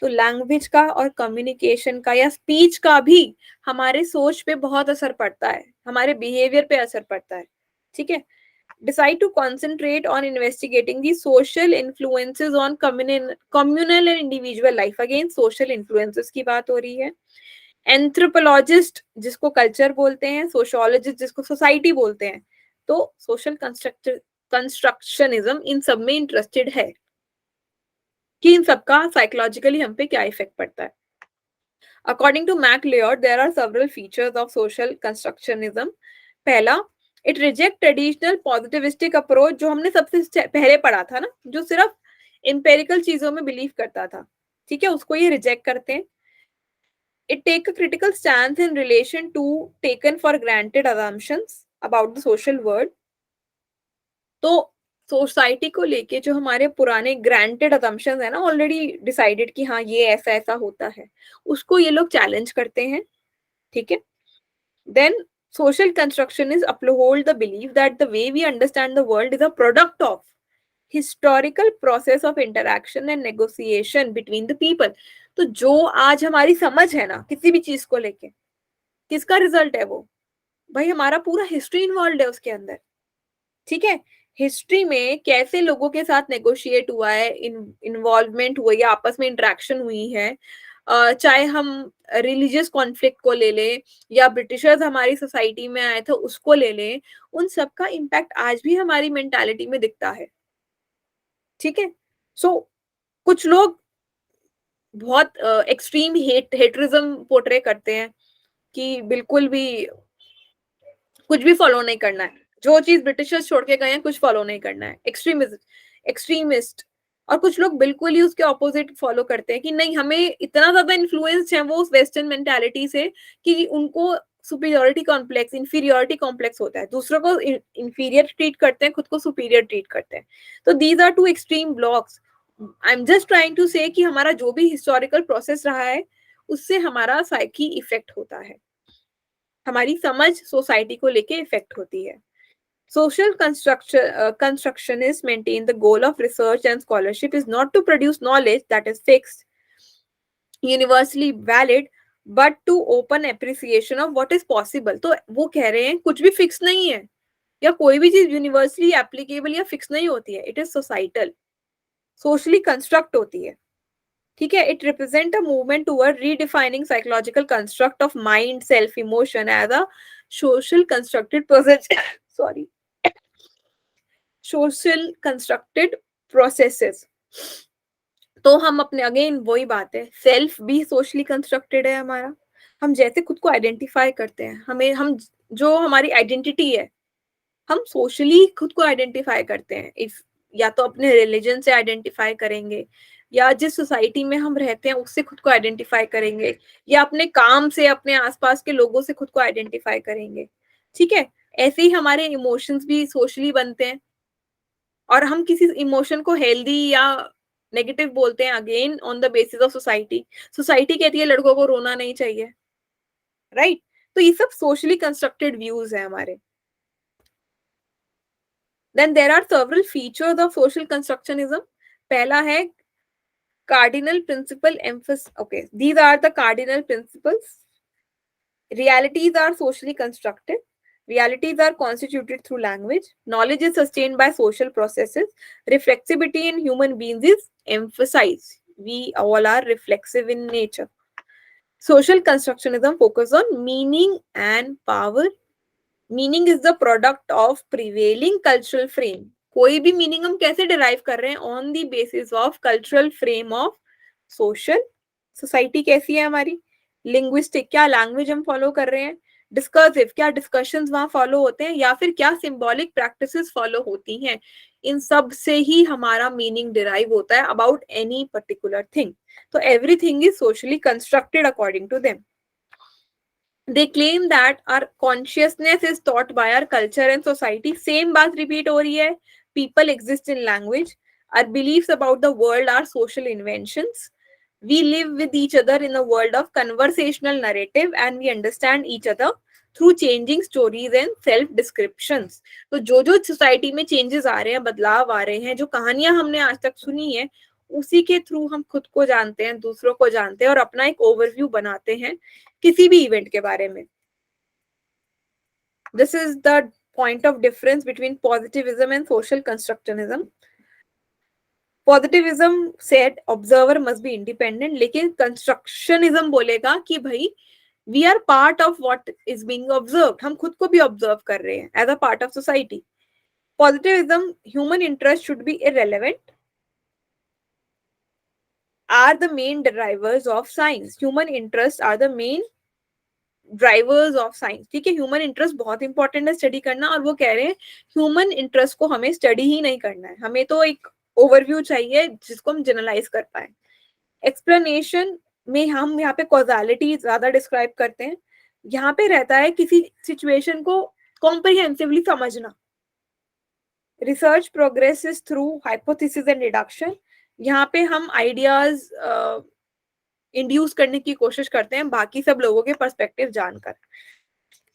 तो लैंग्वेज का और कम्युनिकेशन का या स्पीच का भी हमारे सोच पे बहुत असर पड़ता है, हमारे बिहेवियर पे असर पड़ता है. ठीक है. Decide to concentrate on investigating the social influences on communal and individual life. Again, social influences की बात हो रही है. Anthropologist जिसको कल्चर बोलते हैं, सोशियोलॉजिस्ट जिसको सोसाइटी बोलते हैं, तो सोशल कंस्ट्रक्शनिज्म इन सब में इंटरेस्टेड है कि इन सबका साइकोलॉजिकली हम पे क्या इफेक्ट पड़ता है. According to McLeod, there are several features of social constructionism. पहला, it reject traditional positivistic approach, जो हमने सबसे पहले पढ़ा था ना, जो सिर्फ एम्पेरिकल चीजों में बिलीव करता था. ठीक है, उसको ये रिजेक्ट करते हैं. It take a critical stance in relation to taken for granted assumptions about the social world. तो सोसाइटी को लेके जो हमारे पुराने ग्रांटेड assumptions है ना, ऑलरेडी डिसाइडेड कि हाँ ये ऐसा ऐसा होता है, उसको ये लोग चैलेंज करते हैं. ठीक है. Then social constructionists uphold the belief that the way we understand the world is a product of historical process of interaction and negotiation between the people. तो जो आज हमारी समझ है ना किसी भी चीज को लेके, किसका रिजल्ट है वो? भाई हमारा पूरा हिस्ट्री इन्वॉल्व है उसके अंदर. ठीक है. हिस्ट्री में कैसे लोगों के साथ नेगोशिएट हुआ है, इन्वॉल्वमेंट हुई है, आपस में इंटरेक्शन हुई है, चाहे हम रिलीजियस कॉन्फ्लिक्ट को ले लें या ब्रिटिशर्स हमारी सोसाइटी में आए थे उसको ले लें, उन सब का इम्पैक्ट आज भी हमारी मेंटालिटी में दिखता है. ठीक है. सो कुछ लोग बहुत एक्सट्रीम हेटरिज्म पोर्ट्रे करते हैं कि बिल्कुल भी कुछ भी फॉलो नहीं करना है, जो चीज ब्रिटिशर्स छोड़ के गए हैं कुछ फॉलो नहीं करना है, एक्सट्रीमिस्ट. और कुछ लोग बिल्कुल ही उसके ऑपोजिट फॉलो करते हैं कि नहीं, हमें इतना ज्यादा इन्फ्लुएंस है वो वेस्टर्न मेंटालिटी से कि उनको सुपीरियोरिटी कॉम्प्लेक्स, इंफीरियोरिटी कॉम्प्लेक्स होता है, दूसरों को इंफीरियर ट्रीट करते हैं, खुद को सुपीरियर ट्रीट करते हैं. तो these are two extreme blocks. I am just trying to say कि हमारा जो भी हिस्टोरिकल प्रोसेस रहा है उससे हमारा साइकी इफेक्ट होता है, हमारी समझ सोसाइटी को लेके इफेक्ट होती है. Social constructionists maintain the goal of research and scholarship is not to produce knowledge that is fixed, universally valid, but to open appreciation of what is possible. तो वो कह रहे हैं कुछ भी फिक्स नहीं है, या कोई भी चीज यूनिवर्सली एप्लीकेबल या फिक्स नहीं होती है. It is societal, socially construct होती है. ठीक है. It represent a movement toward redefining psychological construct of mind, self, emotion as a social constructed process. Sorry, social constructed processes. तो हम अपने, अगेन वही बात है, सेल्फ भी सोशली कंस्ट्रक्टेड है हमारा. हम जैसे खुद को आइडेंटिफाई करते हैं, हम जो हमारी आइडेंटिटी है, हम सोशली खुद को आइडेंटिफाई करते हैं. इफ या तो अपने रिलीजन से आइडेंटिफाई करेंगे, या जिस सोसाइटी में हम रहते हैं उससे खुद को आइडेंटिफाई करेंगे, या अपने काम से, अपने आसपास के लोगों से खुद को आइडेंटिफाई करेंगे. ठीक है. ऐसे ही हमारे इमोशंस भी सोशली बनते हैं. और हम किसी इमोशन को हेल्दी या नेगेटिव बोलते हैं again on the basis of society. Society कहती है लड़कों को रोना नहीं चाहिए, राइट? तो ये सब सोशली कंस्ट्रक्टेड व्यूज है हमारे. Then there are several features of social constructionism. पहला है cardinal principle emphasis. Okay, these are the cardinal principles. Realities are socially constructed. Realities are constituted through language. Knowledge is sustained by social processes. Reflexivity in human beings is emphasized. We all are reflexive in nature. Social constructionism focuses on meaning and power. Meaning is the product of prevailing cultural frame. कोई भी meaning हम कैसे derive कर रहे हैं? On the basis of cultural frame of social. Society कैसी है हमारी? लिंग्विस्टिक, क्या लैंग्वेज हम फॉलो कर रहे हैं? डिस्कर्सिव, क्या डिस्कशंस वहां फॉलो होते हैं, या फिर क्या सिंबॉलिक प्रैक्टिसेस फॉलो होती हैं? इन सब से ही हमारा मीनिंग डिराइव होता है अबाउट एनी पर्टिकुलर थिंग. तो everything is socially constructed according to them. They claim that our consciousness is taught by our culture and society. Same बात repeat हो रही है. People exist in language. Our beliefs about the world are social inventions. We live with each other in a world of conversational narrative and we understand each other through changing stories and self descriptions. तो जो society में changes आ रहे हैं, बदलाव आ रहे हैं, जो कहानियां हमने आज तक सुनी है, उसी के थ्रू हम खुद को जानते हैं, दूसरों को जानते हैं और अपना एक ओवरव्यू बनाते हैं किसी भी इवेंट के बारे में. This is the point of difference between positivism and social constructionism. Positivism said observer must be independent, लेकिन constructionism बोलेगा कि भाई we are part of what is being observed. हम खुद को भी observe कर रहे हैं as a part of society. Positivism, human interest should be irrelevant, are the main drivers of science. Human interests are the main drivers of science. ठीक है, human interest बहुत इंपॉर्टेंट है स्टडी करना, और वो कह रहे हैं ह्यूमन इंटरेस्ट को हमें स्टडी ही नहीं करना है, हमें तो एक ओवरव्यू चाहिए जिसको हम जनरलाइज कर पाए. एक्सप्लेनेशन में हम यहाँ पे कॉजालिटी ज्यादा डिस्क्राइब करते हैं. यहाँ पे रहता है किसी सिचुएशन को कॉम्प्रिहेंसिवली समझना. Research progresses through hypothesis and deduction. यहाँ पे हम आइडियाज इंड्यूस करने की कोशिश करते हैं बाकी सब लोगों के पर्सपेक्टिव जानकर.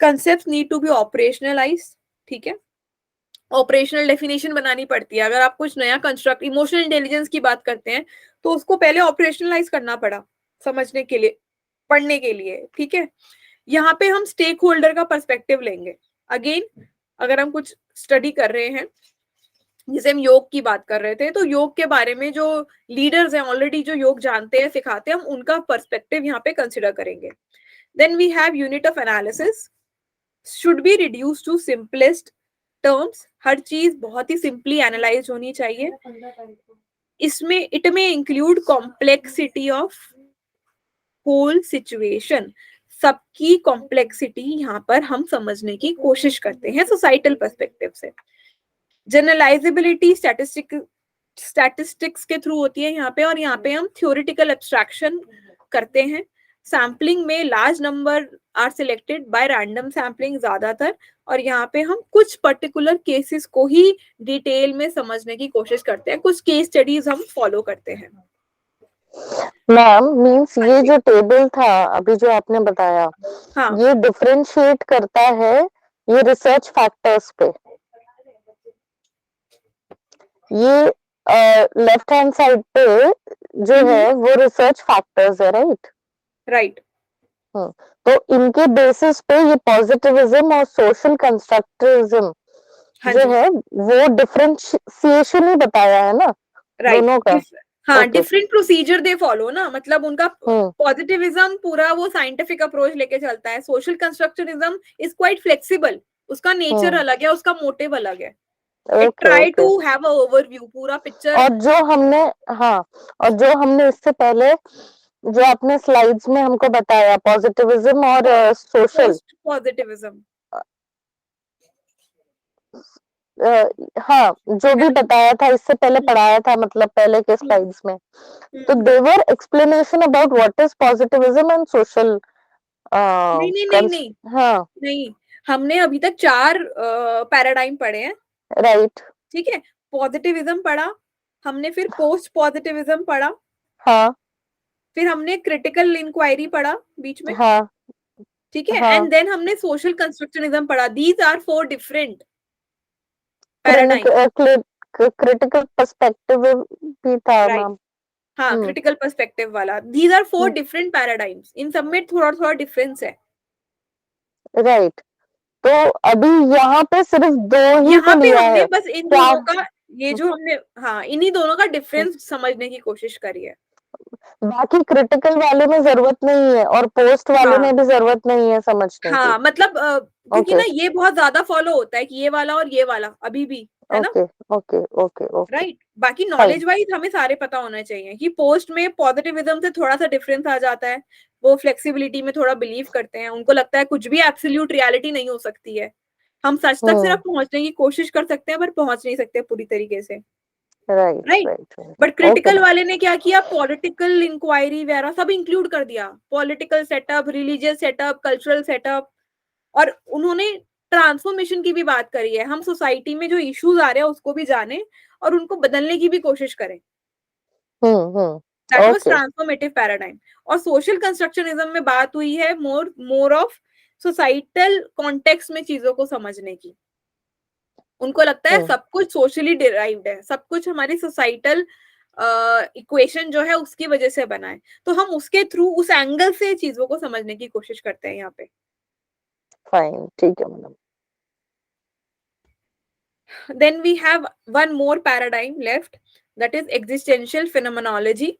Concepts need to be operationalize. ठीक है, ऑपरेशनल डेफिनेशन बनानी पड़ती है. अगर आप कुछ नया कंस्ट्रक्ट, इमोशनल इंटेलिजेंस की बात करते हैं, तो उसको पहले ऑपरेशनलाइज करना पड़ा समझने के लिए, पढ़ने के लिए. ठीक है, यहाँ पे हम स्टेक होल्डर का पर्सपेक्टिव लेंगे. अगेन, अगर हम कुछ स्टडी कर रहे हैं, जैसे हम योग की बात कर रहे थे, तो योग के बारे में जो लीडर्स हैं ऑलरेडी, जो योग जानते हैं, सिखाते हैं, हम उनका पर्सपेक्टिव यहाँ पे कंसिडर करेंगे. Then we have unit of analysis. Should be reduce to simplest terms. हर चीज बहुत ही सिंपली एनालाइज होनी चाहिए. इसमें इट में include complexity of whole situation. सबकी कॉम्प्लेक्सिटी यहाँ पर हम समझने की कोशिश करते हैं सोसाइटल पर्सपेक्टिव से. जनरलाइजेबिलिटी स्टैटिस्टिक्स के थ्रू होती है यहाँ पे, और यहाँ पे हम थ्योरेटिकल एब्स्ट्रैक्शन करते हैं. सैम्पलिंग में large number are selected by random sampling ज्यादातर, और यहाँ पे हम कुछ पर्टिकुलर केसेस को ही डिटेल में समझने की कोशिश करते हैं. कुछ केस स्टडीज हम फॉलो करते हैं. मैम, मीन्स ये जो टेबल था अभी जो आपने बताया, हाँ, ये डिफरेंशिएट करता है ये रिसर्च फैक्टर्स पे. ये लेफ्ट हैंड साइड पे जो है वो रिसर्च फैक्टर्स है, राइट? राइट. तो इनके बेसिस पे ये पॉजिटिविज्म और सोशल कंस्ट्रक्टिविज्म जो है वो डिफरेंशिएशन ही बताया है ना दोनों का. हाँ, डिफरेंट प्रोसीजर दे फॉलो ना, मतलब उनका पॉजिटिविज्म पूरा वो साइंटिफिक अप्रोच लेके चलता है. Social constructivism is quite flexible. उसका नेचर अलग है, उसका मोटिव अलग है. Try to have a overview, पूरा पिक्चर. और जो हमने इससे पहले जो आपने स्लाइड्स में हमको बताया, पॉजिटिविज्म और सोशल पॉजिटिविज्म, हाँ, जो भी बताया था इससे पहले पढ़ाया था, मतलब पहले के स्लाइड्स में, तो there explanation about what is positivism and social. नहीं, हमने अभी तक 4 पैराडाइम पढ़े हैं, राइट? ठीक है. पॉजिटिविज्म पढ़ा, हमने फिर पोस्ट पॉजिटिविज्म पढ़ा, हाँ फिर हमने क्रिटिकल इंक्वायरी पढ़ा बीच में, हाँ ठीक है, हाँ एंड देन हमने सोशल कंस्ट्रक्शनिज्म पढ़ा. These are 4 different paradigm. Critical perspective भी था राइट. मैम. हाँ, क्रिटिकल पर्सपेक्टिव वाला. These are 4 different paradigms. इन सब में थोड़ा थोड़ा डिफरेंस है. राइट. तो अभी यहाँ पे सिर्फ 2 ही यहाँ को पे लिया हमने है बस इन क्या? दोनों का, ये जो हमने, हाँ, इन्हीं दोनों का डिफरेंस समझने की कोशिश करी है. बाकी क्रिटिकल वाले में जरूरत नहीं है और पोस्ट वाले हाँ में भी जरूरत नहीं है समझने की. हाँ, मतलब क्योंकि ओके ना ये बहुत ज्यादा फॉलो होता है कि ये वाला और ये वाला अभी भी है ना. Okay okay okay okay right. बाकी फाइन. नॉलेज वाइज हमें सारे पता होने चाहिए कि पोस्ट में पॉजिटिविज्म से थोड़ा सा डिफरेंस आ जाता है. वो फ्लेक्सिबिलिटी में थोड़ा बिलीव करते हैं. उनको लगता है कुछ भी एब्सोल्यूट रियलिटी नहीं हो सकती है. हम सच तक सिर्फ पहुंचने की कोशिश कर सकते हैं पर पहुंच नहीं सकते पूरी तरीके से. Right right. Right but okay critical ma'am. वाले ने क्या किया, पॉलिटिकल इंक्वायरी वगैरह सब इंक्लूड कर दिया. Political setup, religious setup, cultural setup, और उन्होंने ट्रांसफॉर्मेशन की भी बात करी है. हम सोसाइटी में जो इश्यूज आ रहे हैं उसको भी जाने और उनको बदलने की भी कोशिश करें. That was okay. Transformative paradigm. और सोशल कंस्ट्रक्शनिज्म में बात हुई है मोर ऑफ सोसाइटल कॉन्टेक्स्ट में चीजों को समझने की. उनको लगता है सब कुछ सोशली डिराइव्ड है, सब कुछ हमारी सोसाइटल इक्वेशन जो है उसकी वजह से बना है. तो हम उसके थ्रू, उस एंगल से चीजों को समझने की कोशिश करते हैं यहाँ पे. फाइन. ठीक है madam. Then we have one more paradigm left, that is existential phenomenology.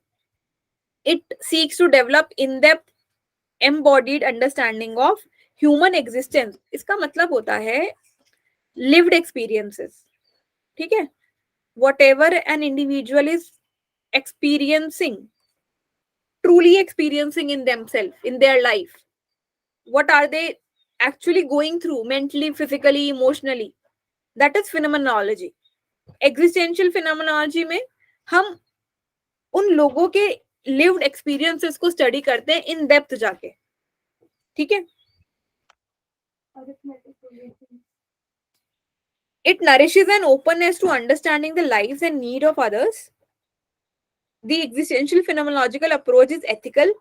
It seeks to develop in-depth embodied understanding of human existence. इसका मतलब होता है lived experiences. ठीक है. Whatever an individual is experiencing, truly experiencing in themselves, in their life, what are they actually going through mentally, physically, emotionally, that is phenomenology. Existential phenomenology में हम उन लोगों के लिव्ड एक्सपीरियंसेस को स्टडी करते हैं इन डेप्थ जाके. ठीक है. It nourishes an openness to understanding the lives and need of others. The existential phenomenological approach is ethical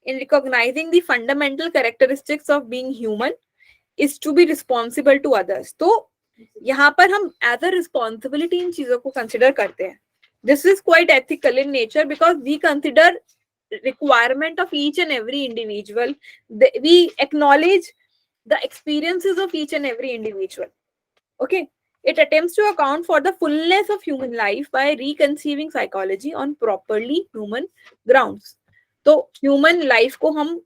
in recognizing the fundamental characteristics of being human is to be responsible to others. तो यहाँ पर हम as a responsibility इन चीजों को consider करते हैं. This is quite ethical in nature because we consider requirement of each and every individual. We acknowledge the experiences of each and every individual. Okay. It attempts to account for the fullness of human life by reconceiving psychology on properly human grounds. तो human life को हम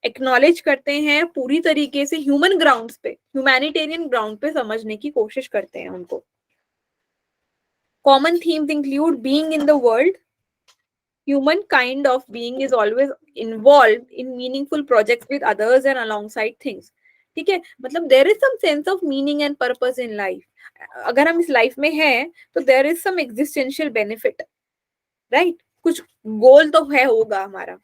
acknowledge करते हैं पूरी तरीके से human grounds पे, humanitarian ground पे समझने की कोशिश करते हैं उनको. Common themes include being in the world. Human kind of being is always involved in meaningful projects with others and alongside things. ठीक है. मतलब there is some sense of meaning and purpose in life. अगर हम इस life में हैं तो there is some existential benefit, right? कुछ गोल तो है होगा हमारा.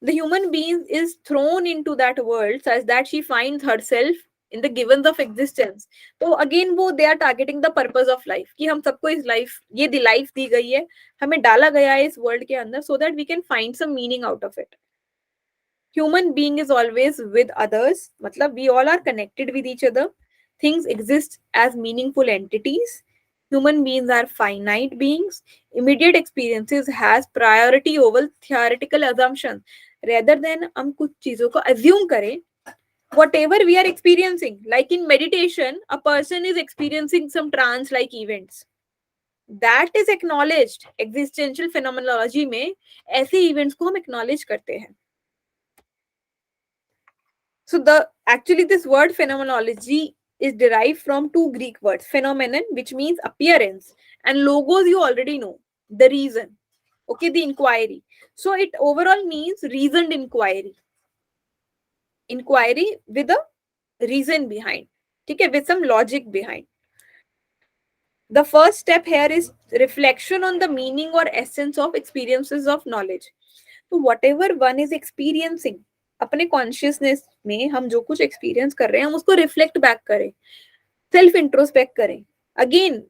The human being is thrown into that world such that she finds herself in the givens of existence. तो again वो they are targeting the purpose of life कि हम सबको इस life, ये दी life दी गई है, हमें डाला गया है इस world के अंदर so that we can find some meaning out of it. Human being is always with others. मतलब we all are connected with each other. Things exist as meaningful entities. Human beings are finite beings. Immediate experiences has priority over theoretical assumptions. Rather than हम कुछ चीजों को assume करें, whatever we are experiencing, like in meditation, a person is experiencing some trance-like events. That is acknowledged. Existential phenomenology में ऐसे events को हम acknowledge करते हैं. So this word phenomenology is derived from 2 Greek words, phenomenon, which means appearance, and logos you already know, the reason. Okay, the inquiry. So it overall means reasoned inquiry. Inquiry with a reason behind. Okay, with some logic behind. The first step here is reflection on the meaning or essence of experiences of knowledge. So whatever one is experiencing, अपने consciousness में हम जो कुछ experience कर रहे हैं हम उसको रिफ्लेक्ट बैक करें, सेल्फ इंट्रोस्पेक्ट करें. अगेन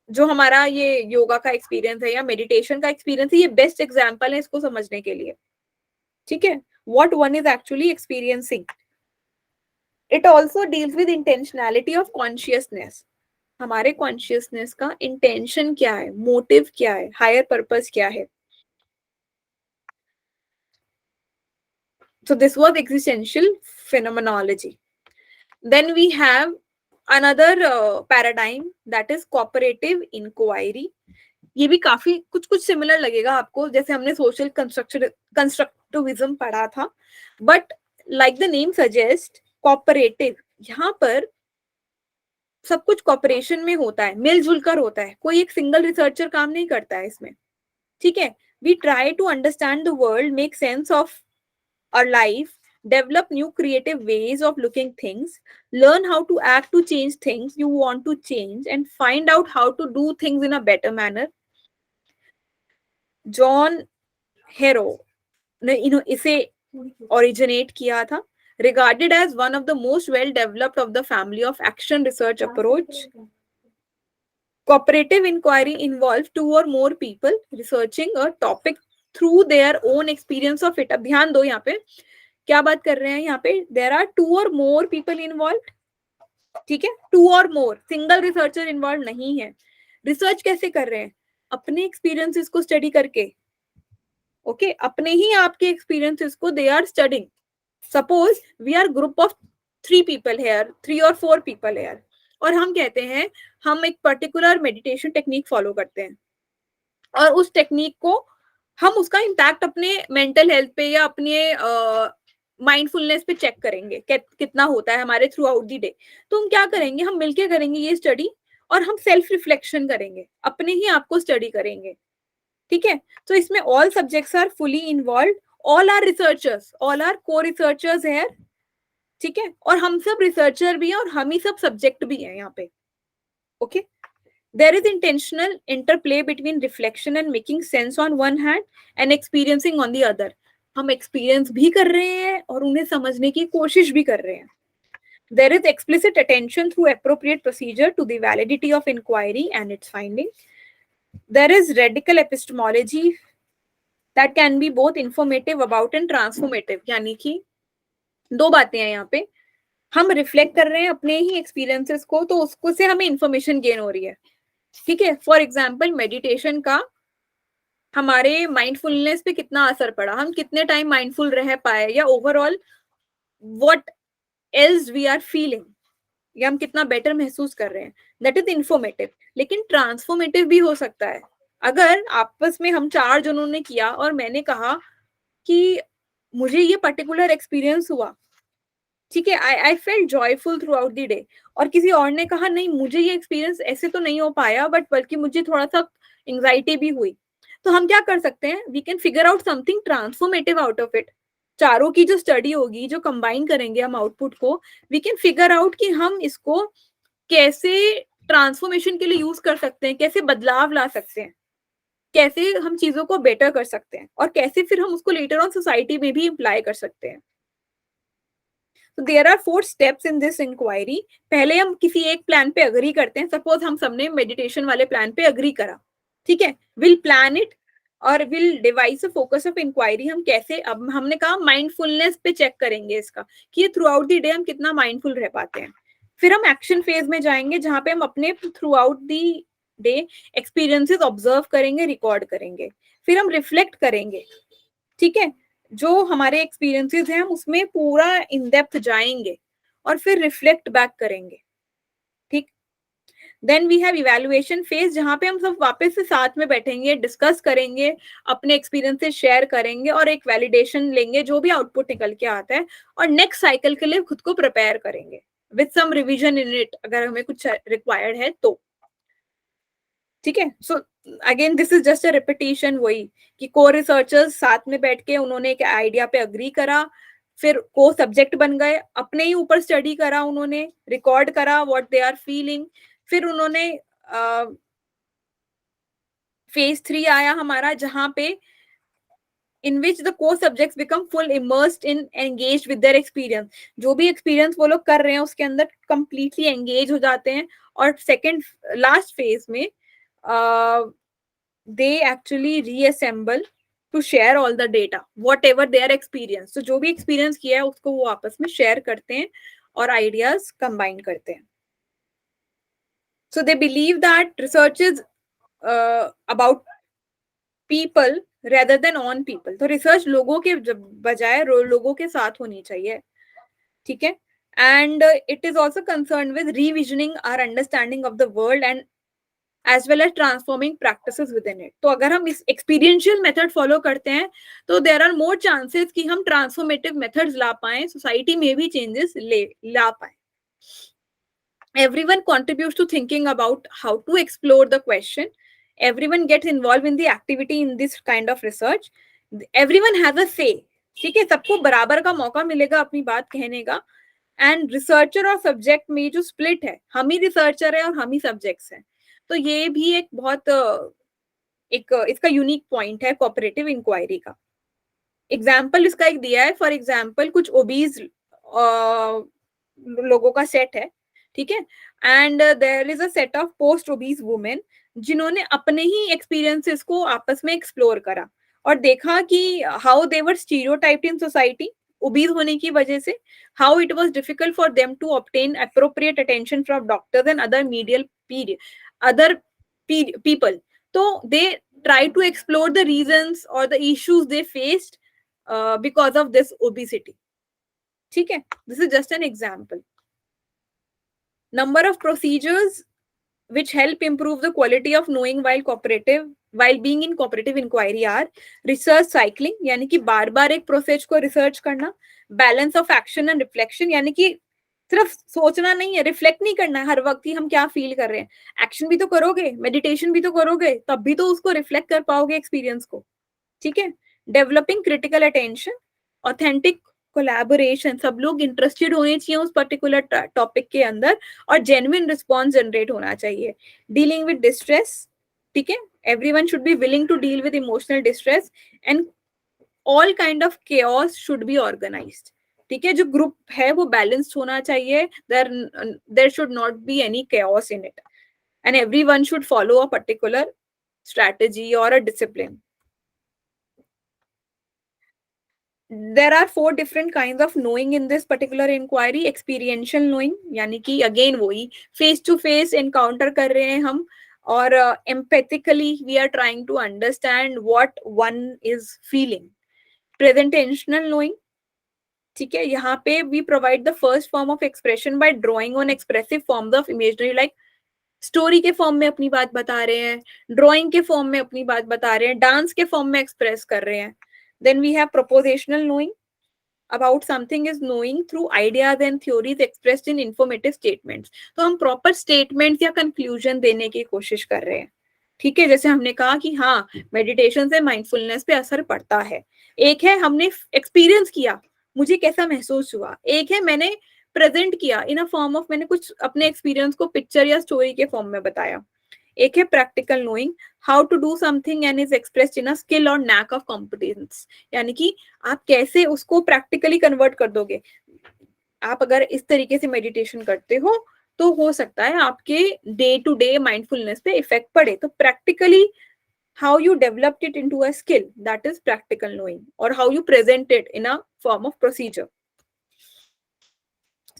जो हमारा ये योगा का एक्सपीरियंस है या मेडिटेशन का एक्सपीरियंस है, ये बेस्ट एग्जाम्पल है इसको समझने के लिए, ठीक है, what one is actually experiencing. It also deals with intentionality of consciousness. हमारे कॉन्शियसनेस का इंटेंशन क्या है, मोटिव क्या है, हायर पर्पस क्या है. So this was existential phenomenology. Then we have another paradigm, that is cooperative inquiry. ये भी काफी कुछ कुछ सिमिलर लगेगा आपको, जैसे हमने सोशल कंस्ट्रक्टिविज्म पढ़ा था, but like the name suggest, cooperative, यहाँ पर सब कुछ कॉपरेशन में होता है, मिलजुल कर होता है, कोई एक सिंगल रिसर्चर काम नहीं करता है इसमें, ठीक है. We try to understand the world, make sense of our life, develop new creative ways of looking things, learn how to act to change things you want to change, and find out how to do things in a better manner. John हेरो ने इसे originate किया था. Regarded as one of the most well developed of the family of action research approach. Cooperative inquiry involves two or more people researching a topic through their own experience of it. अब ध्यान दो यहाँ पे क्या बात कर रहे हैं, यहाँ पे there are two or more people involved, ठीक है, two or more, single researcher involved नहीं है. रिसर्च कैसे कर रहे हैं, अपने एक्सपीरियंसेस को स्टडी करके, ओके, अपने ही आपके एक्सपीरियंसेस को they are studying. Suppose we are group of 3 people here, 3 or 4 people here, और हम कहते हैं हम एक पर्टिकुलर मेडिटेशन टेक्निक फॉलो करते हैं, और उस टेक्निक को हम उसका इम्पैक्ट अपने मेंटल हेल्थ पे या अपने माइंडफुलनेस पे चेक करेंगे कितना होता है हमारे थ्रू आउट द डे. तो हम क्या करेंगे, हम मिलके करेंगे ये स्टडी, और हम सेल्फ रिफ्लेक्शन करेंगे, अपने ही आप को स्टडी करेंगे, ठीक है. तो इसमें all subjects are fully involve, all are researchers, all are co researchers है, ठीक है, और हम सब रिसर्चर भी हैं और हम ही सब सब्जेक्ट भी हैं यहाँ पे, okay. There is intentional interplay between reflection and making sense on one hand and experiencing on the other. हम एक्सपीरियंस भी कर रहे हैं और उन्हें समझने की कोशिश भी कर रहे हैं. There is explicit attention through appropriate procedure to the validity of inquiry and its finding. There is radical epistemology that can be both informative about and transformative. यानी कि दो बातें हैं यहाँ पे, हम रिफ्लेक्ट कर रहे हैं अपने ही एक्सपीरियंसेस को, तो उसको से हमें इंफॉर्मेशन गेन हो रही है, ठीक है. फॉर एग्जाम्पल मेडिटेशन का हमारे माइंडफुलनेस पे कितना असर पड़ा, हम कितने टाइम माइंडफुल रह पाए, या overall what else we are feeling, या हम कितना बेटर महसूस कर रहे हैं, दैट इज इंफॉर्मेटिव. लेकिन ट्रांसफॉर्मेटिव भी हो सकता है. अगर आपस में हम 4 जनों ने किया और मैंने कहा कि मुझे ये पर्टिकुलर एक्सपीरियंस हुआ, ठीक है, I felt joyful through out the day, और किसी और ने कहा नहीं मुझे ये एक्सपीरियंस ऐसे तो नहीं हो पाया, बट बल्कि मुझे थोड़ा सा एंग्जाइटी भी हुई. तो हम क्या कर सकते हैं, we can figure out something transformative out of it. चारों की जो स्टडी होगी, जो कंबाइन करेंगे हम आउटपुट को, वी कैन फिगर आउट कि हम इसको कैसे ट्रांसफॉर्मेशन के लिए यूज कर सकते हैं, कैसे बदलाव ला सकते हैं, कैसे हम चीजों को बेटर कर सकते हैं, और कैसे फिर हम उसको लेटर ऑन सोसाइटी में भी अप्लाई कर सकते हैं. So there are 4 steps in this inquiry. पहले हम किसी एक प्लान पे अग्री करते हैं. सपोज हम सबने मेडिटेशन वाले प्लान पे अग्री करा, ठीक है, विल प्लान इट और will devise a focus of inquiry. हम कैसे, अब हमने कहा माइंडफुलनेस पे चेक करेंगे इसका कि ये थ्रू आउट द डे हम कितना माइंडफुल रह पाते हैं. फिर हम एक्शन फेज में जाएंगे जहां पे हम अपने through out the day experiences observe करेंगे, रिकॉर्ड करेंगे. फिर हम रिफ्लेक्ट करेंगे, ठीक है, जो हमारे एक्सपीरियंसेस हैं हम उसमें पूरा इन डेप्थ जाएंगे और फिर रिफ्लेक्ट बैक करेंगे, ठीक. Then we have evaluation phase, जहां पे हम सब वापस से साथ में बैठेंगे, डिस्कस करेंगे, अपने एक्सपीरियंसेस शेयर करेंगे और एक वैलिडेशन लेंगे जो भी आउटपुट निकल के आता है, और नेक्स्ट साइकिल के लिए खुद को प्रिपेयर करेंगे with some revision in it अगर हमें कुछ रिक्वायर्ड है तो, ठीक है. So again this is just a repetition, वही कि को रिसर्चर्स साथ में बैठ के उन्होंने एक आइडिया पे अग्री करा, फिर को सब्जेक्ट बन गए, अपने ही ऊपर स्टडी करा, उन्होंने रिकॉर्ड करा व्हाट दे आर फीलिंग. फिर उन्होंने फेज 3 आया हमारा, जहां पे in which the co-subjects become full immersed in engaged with their experience. जो भी एक्सपीरियंस वो लोग कर रहे हैं उसके अंदर completely engage हो जाते हैं. और सेकेंड लास्ट फेज में they actually reassemble to share all the data, whatever their experience. So जो भी experience किया है उसको वो आपस में share करते हैं और ideas combine करते हैं. So they believe that research is about people rather than on people. तो research लोगों के बजाय लोगों के साथ होनी चाहिए, ठीक है? And it is also concerned with revisioning our understanding of the world and as well as transforming practices within it. तो अगर हम इस experiential method follow करते हैं तो there are more chances कि हम transformative methods ला पाएं, society में भी changes ला पाएं. Everyone contributes to thinking about how to explore the question. Everyone gets involved in the activity in this kind of research. Everyone has a say. ठीक है, सबको बराबर का मौका मिलेगा अपनी बात कहने का. एंड रिसर्चर और सब्जेक्ट में जो स्प्लिट है, हम ही रिसर्चर है और हम ही सब्जेक्ट्स हैं, तो ये भी एक बहुत इसका यूनिक पॉइंट है कोऑपरेटिव इंक्वायरी का. एग्जाम्पल इसका एक दिया है. फॉर एग्जाम्पल कुछ ओबीज लोगों का सेट है, ठीक है, and there is a set of post obese women जिन्होंने अपने ही एक्सपीरियंसेस को आपस में एक्सप्लोर करा और देखा कि how they were stereotyped in society obese होने की वजह से, how it was difficult for them to obtain appropriate attention from doctors and other people. तो they try to explore the reasons or the issues they faced because of this obesity. ठीक है, this is just an example. Number of procedures which help improve the quality of knowing while being in cooperative inquiry are research cycling, यानी कि बार बार एक process को research करना, balance of action and reflection, यानी कि सिर्फ सोचना नहीं है, रिफ्लेक्ट नहीं करना है हर वक्त कि हम क्या फील कर रहे हैं. एक्शन भी तो करोगे, मेडिटेशन भी तो करोगे, तब भी तो उसको रिफ्लेक्ट कर पाओगे एक्सपीरियंस को, ठीक है. Developing critical attention, authentic collaboration, सब लोग इंटरेस्टेड होने चाहिए उस पर्टिकुलर टॉपिक के अंदर और जेन्युइन रिस्पॉन्स जनरेट होना चाहिए. डीलिंग विद डिस्ट्रेस, ठीक है, everyone should be willing to deal with emotional distress and all kind of chaos should be organized. ठीक है, जो ग्रुप है वो बैलेंस्ड होना चाहिए. There should not be any chaos in it and everyone should follow a particular strategy or a discipline. There are 4 different kinds of knowing in this particular inquiry. Experiential knowing, यानी कि again वही face to face encounter कर रहे हैं हम, और empathically we are trying to understand what one is feeling. Presentational knowing, ठीक है, यहाँ पे we provide the first form of expression by drawing on expressive forms of imagery, like story के फॉर्म में अपनी बात बता रहे हैं, ड्राइंग के फॉर्म में अपनी बात बता रहे हैं, डांस के फॉर्म में एक्सप्रेस कर रहे हैं. Then we have propositional knowing. About something is knowing through ideas and theories expressed in informative statements. तो हम प्रॉपर स्टेटमेंट या कंक्लूजन देने की कोशिश कर रहे हैं. ठीक है, जैसे हमने कहा कि हाँ, मेडिटेशन से माइंडफुलनेस पे असर पड़ता है. एक है हमने एक्सपीरियंस किया, मुझे कैसा महसूस हुआ. एक है मैंने प्रेजेंट किया इन अ फॉर्म ऑफ, मैंने कुछ अपने एक्सपीरियंस को पिक्चर या स्टोरी के फॉर्म में बताया. एक है practical knowing, how to do something and is expressed in a skill और नैक ऑफ कॉम्पिटेंस, यानी कि आप कैसे उसको प्रैक्टिकली कन्वर्ट कर दोगे. आप अगर इस तरीके से मेडिटेशन करते हो तो हो सकता है आपके डे टू डे माइंडफुलनेस पे इफेक्ट पड़े. तो practically how you developed it into a skill, that is practical knowing, or how you present it in a form of procedure.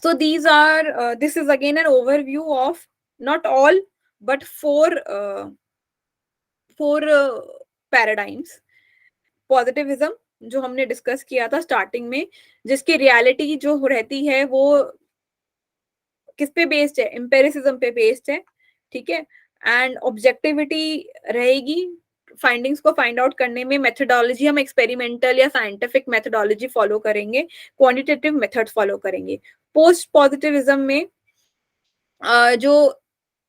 So these are this is again an overview of not all but four paradigms. Positivism जो हमने discuss किया था starting में, जिसकी reality जो रहती है वो किस पे बेस्ड है, एम्पेरिसिज्म पे बेस्ड है. ठीक है, एंड ऑब्जेक्टिविटी रहेगी फाइंडिंग्स को फाइंड आउट करने में. मेथोडोलॉजी हम एक्सपेरिमेंटल या साइंटिफिक मेथोडोलॉजी फॉलो करेंगे, क्वांटिटेटिव मेथड्स फॉलो करेंगे. पोस्ट पॉजिटिविज्म में जो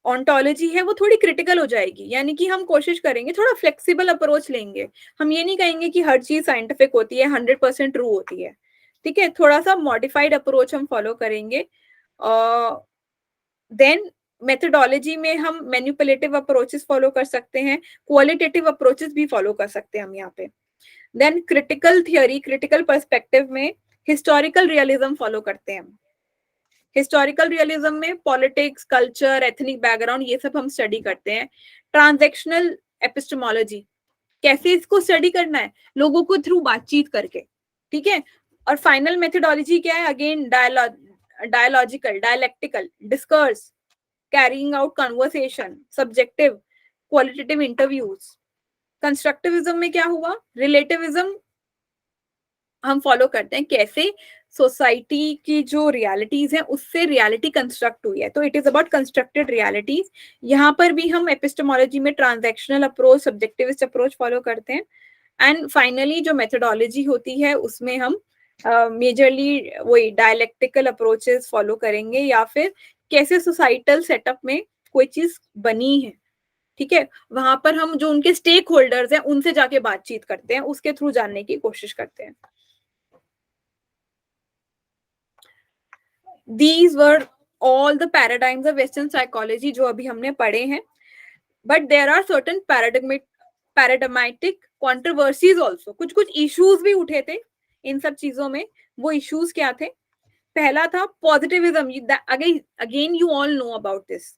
ऑन्टोलॉजी है वो थोड़ी क्रिटिकल हो जाएगी, यानी कि हम कोशिश करेंगे थोड़ा फ्लेक्सिबल अप्रोच लेंगे. हम ये नहीं कहेंगे कि हर चीज साइंटिफिक होती है, 100% ट्रू होती है. ठीक है, थोड़ा सा मॉडिफाइड अप्रोच हम फॉलो करेंगे. देन मेथोडोलॉजी में हम मैनिपुलेटिव अप्रोचेस फॉलो कर सकते हैं, क्वालिटेटिव अप्रोचेस भी फॉलो कर सकते हैं हम यहाँ पे. Then critical theory, critical perspective में हिस्टोरिकल रियलिज्म फॉलो करते हैं हम. हिस्टोरिकल रियलिज्म में पॉलिटिक्स, कल्चर, एथनिक बैकग्राउंड ये सब हम स्टडी करते हैं। ट्रांजैक्शनल एपिस्टेमोलॉजी, कैसे इसको स्टडी करना है, लोगों को थ्रू बातचीत करके, ठीक है। और फाइनल मेथोडोलॉजी क्या है, again dialogical, dialectical, discourse, carrying out conversation, subjective, qualitative interviews. Constructivism में क्या हुआ, रिलेटिविज्म हम फॉलो करते हैं, कैसे सोसाइटी की जो रियलिटीज है उससे रियलिटी कंस्ट्रक्ट हुई है, तो it is about constructed realities. यहाँ पर भी हम एपिस्टेमोलॉजी में ट्रांजैक्शनल अप्रोच, सब्जेक्टिविस्ट अप्रोच फॉलो करते हैं। एंड फाइनली जो मेथोडोलॉजी होती है उसमें हम मेजरली वही डायलेक्टिकल अप्रोचेस फॉलो करेंगे, या फिर कैसे सोसाइटल सेटअप में कोई चीज बनी है, ठीक है, वहां पर हम जो उनके स्टेक होल्डर्स हैं उनसे जाके बातचीत करते हैं, उसके थ्रू जानने की कोशिश करते हैं। These were all the paradigms of Western psychology जो अभी हमने पढ़े हैं, but there are certain paradigmatic controversies also, कुछ कुछ issues भी उठे थे इन सब चीजों में। वो issues क्या थे, पहला था positivism, again you all know about this.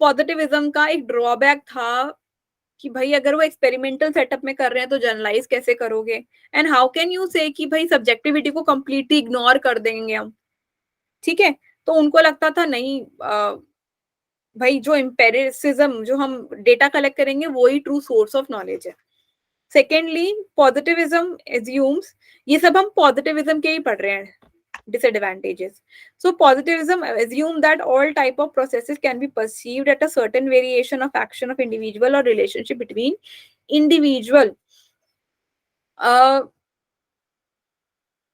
Positivism का एक ड्रॉबैक था कि भाई अगर वो एक्सपेरिमेंटल सेटअप में कर रहे हैं तो जनरलाइज कैसे करोगे, एंड हाउ कैन यू से कि भाई सब्जेक्टिविटी को कंप्लीटली इग्नोर कर देंगे हम, ठीक है। तो उनको लगता था नहीं भाई जो एम्पेरिसिज्म, जो हम डेटा कलेक्ट करेंगे वो ही ट्रू सोर्स ऑफ नॉलेज है। सेकेंडली पॉजिटिविज्म एज्यूम्स, ये सब हम पॉजिटिविज्म के ही पढ़ रहे हैं, disadvantages. So positivism assume that all type of processes can be perceived at a certain variation of action of individual or relationship between individual.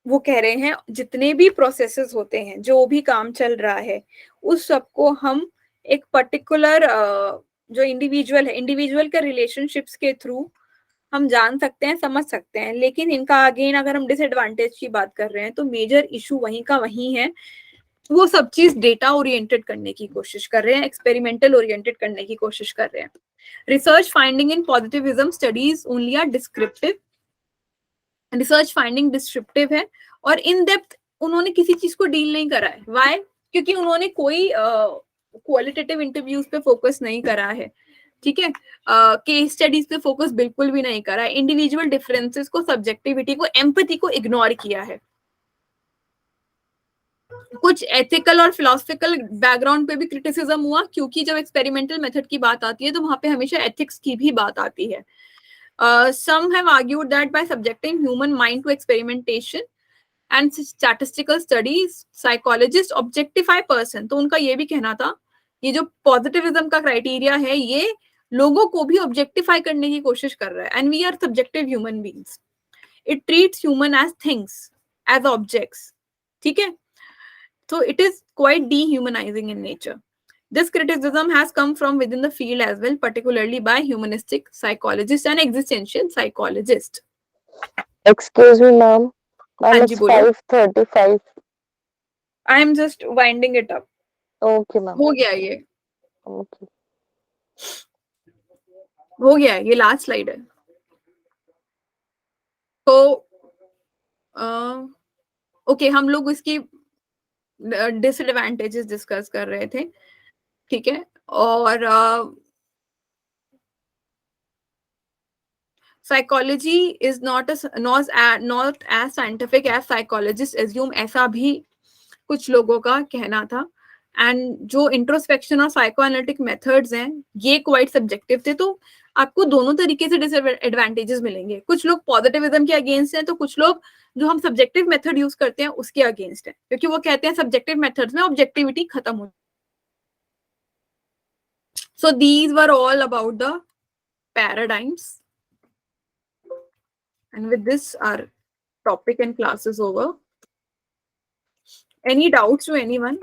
वो कह रहे हैं जितने भी प्रोसेसेस होते हैं, जो भी काम चल रहा है, उस सबको हम एक पर्टिकुलर जो इंडिविजुअल है, इंडिविजुअल के रिलेशनशिप्स के थ्रू हम जान सकते हैं, समझ सकते हैं। लेकिन इनका अगेन अगर हम डिसएडवांटेज की बात कर रहे हैं तो मेजर इशू वहीं का वहीं है, वो सब चीज डेटा ओरिएंटेड करने की कोशिश कर रहे हैं, एक्सपेरिमेंटल ओरिएंटेड करने की कोशिश कर रहे हैं। Research finding in positivism studies only are descriptive, research finding descriptive है, और इन डेप्थ उन्होंने किसी चीज को डील नहीं करा है। व्हाई? क्योंकि उन्होंने कोई क्वालिटेटिव इंटरव्यूज पे फोकस नहीं करा है, ठीक है, केस स्टडीज पे फोकस बिल्कुल भी नहीं करा है, इंडिविजुअल डिफरेंसेस को, सब्जेक्टिविटी को, एम्पैथी को इग्नोर किया है। कुछ एथिकल और फिलोसफिकल बैकग्राउंड पे भी क्रिटिसिज्म हुआ, क्योंकि जब एक्सपेरिमेंटल मेथड की बात आती है तो वहां पे हमेशा एथिक्स की भी बात आती है। some have argued that by subjecting human mind to experimentation and statistical studies, psychologists objectify person. तो उनका ये भी कहना था, ये जो पॉजिटिविज्म का क्राइटेरिया है ये लोगों को भी ऑब्जेक्टिफाई करने की कोशिश कर रहा है, and we are subjective human beings, it treats human as things, as objects, ठीक है। So it is quite dehumanizing in nature. This criticism has come from within the field as well, particularly by humanistic psychologists and existential psychologists. Excuse me, ma'am. Ma'am, हाँ जी, it's बोलिए। 5:35. I am just winding it up. Okay, ma'am. हो गया ये, Okay. हो गया ये last slide है। तो ओके, हम लोग इसकी डिसएडवांटेजेस डिस्कस कर रहे थे, ठीक है। और psychology is not as scientific as psychologist assume, ऐसा भी कुछ लोगों का कहना था। एंड जो इंट्रोस्पेक्शन और साइको एनालिटिक मेथड्स हैं ये क्वाइट सब्जेक्टिव थे, तो आपको दोनों तरीके से डिसएडवांटेजेस मिलेंगे। कुछ लोग पॉजिटिविज्म के अगेंस्ट हैं, तो कुछ लोग जो हम सब्जेक्टिव मेथड यूज करते हैं उसके अगेंस्ट है, क्योंकि वो कहते हैं सब्जेक्टिव मेथड्स में ऑब्जेक्टिविटी खत्म हो। So these were all about the paradigms, and with this our topic and class is over. Any doubts to anyone?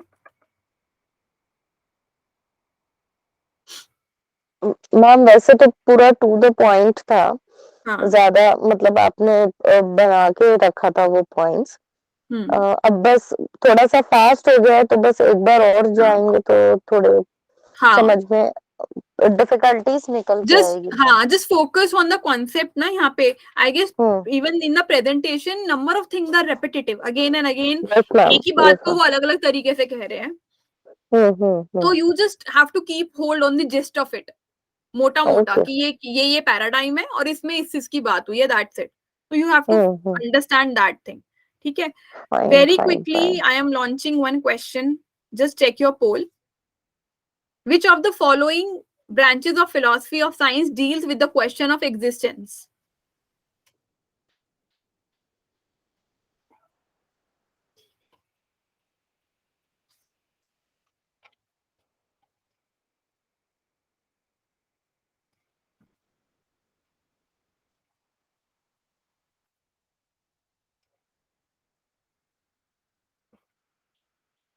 Ma'am वैसे तो पूरा टू द पॉइंट था, हाँ। ज्यादा मतलब आपने बना के रखा था वो पॉइंट्स। अब बस थोड़ा सा फास्ट हो गया है, तो बस एक बार और जाएंगे तो थोड़े हाँ, समझ में डिफिकल्टीज निकल के जस्ट आएगी। हाँ, just focus on the concept ना यहाँ पे। I guess hmm, even in the presentation number of things are repetitive again and again, yes ma'am, एक ही बात यस को मैम। वो अलग अलग तरीके से कह रहे हैं, हम्म। तो you just have to keep hold on the gist of it, मोटा मोटा ओके। कि ये पैराडाइम है और इसमें इस चीज की बात हुई है, दैट्स इट। तो you have to hmm. Understand that thing, ठीक है। Fine very fine quickly fine. I am launching one question, just check your poll. Which of the following branches of philosophy of science deals with the question of existence?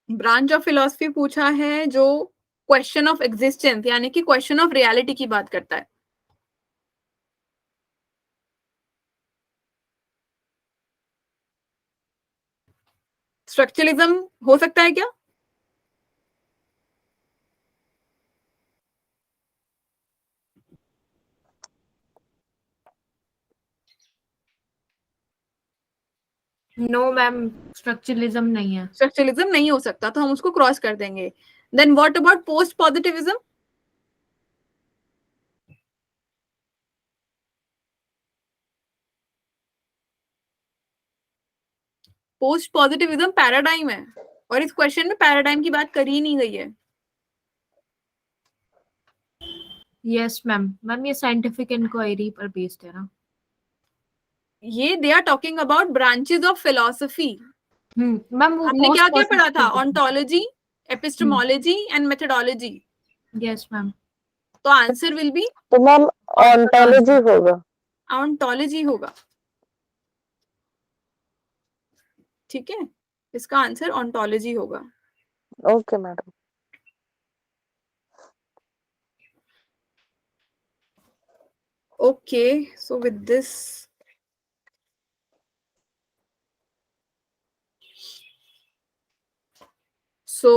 Branch of philosophy पूछा है जो question of existence यानी कि question of reality की बात करता है। Structuralism हो सकता है क्या? नो मैम, स्ट्रक्चरलिज्म नहीं है। स्ट्रक्चरलिज्म नहीं हो सकता, तो हम उसको क्रॉस कर देंगे। Then what about post positivism? Post positivism paradigm है और इस क्वेश्चन में पैराडाइम की बात करी ही नहीं गई है। यस मैम, मैम ये साइंटिफिक इंक्वायरी पर बेस्ड है ना। ये they are talking about branches of philosophy. Ma'am वो हमने क्या क्या पढ़ा था? Ontology, epistemology and methodology. Yes ma'am. तो आंसर विल बी तो मैम ऑन्टोलॉजी होगा। ऑन्टोलॉजी होगा, ठीक है। इसका आंसर ऑन्टोलॉजी होगा। Okay madam. Okay, so with this so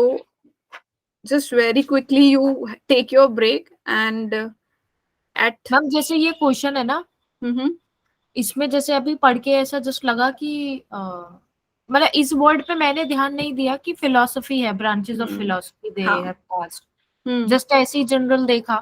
just very quickly you take your break and at ma'am जैसे ये क्वेश्चन है ना, इसमें जैसे अभी पढ़ के ऐसा जस्ट लगा कि मतलब इस वर्ड पे मैंने ध्यान नहीं दिया कि फिलोसफी है, ब्रांचेस ऑफ फिलोसफी दे हाँ। हैव पास्ट, जस्ट ऐसे ही जनरल देखा।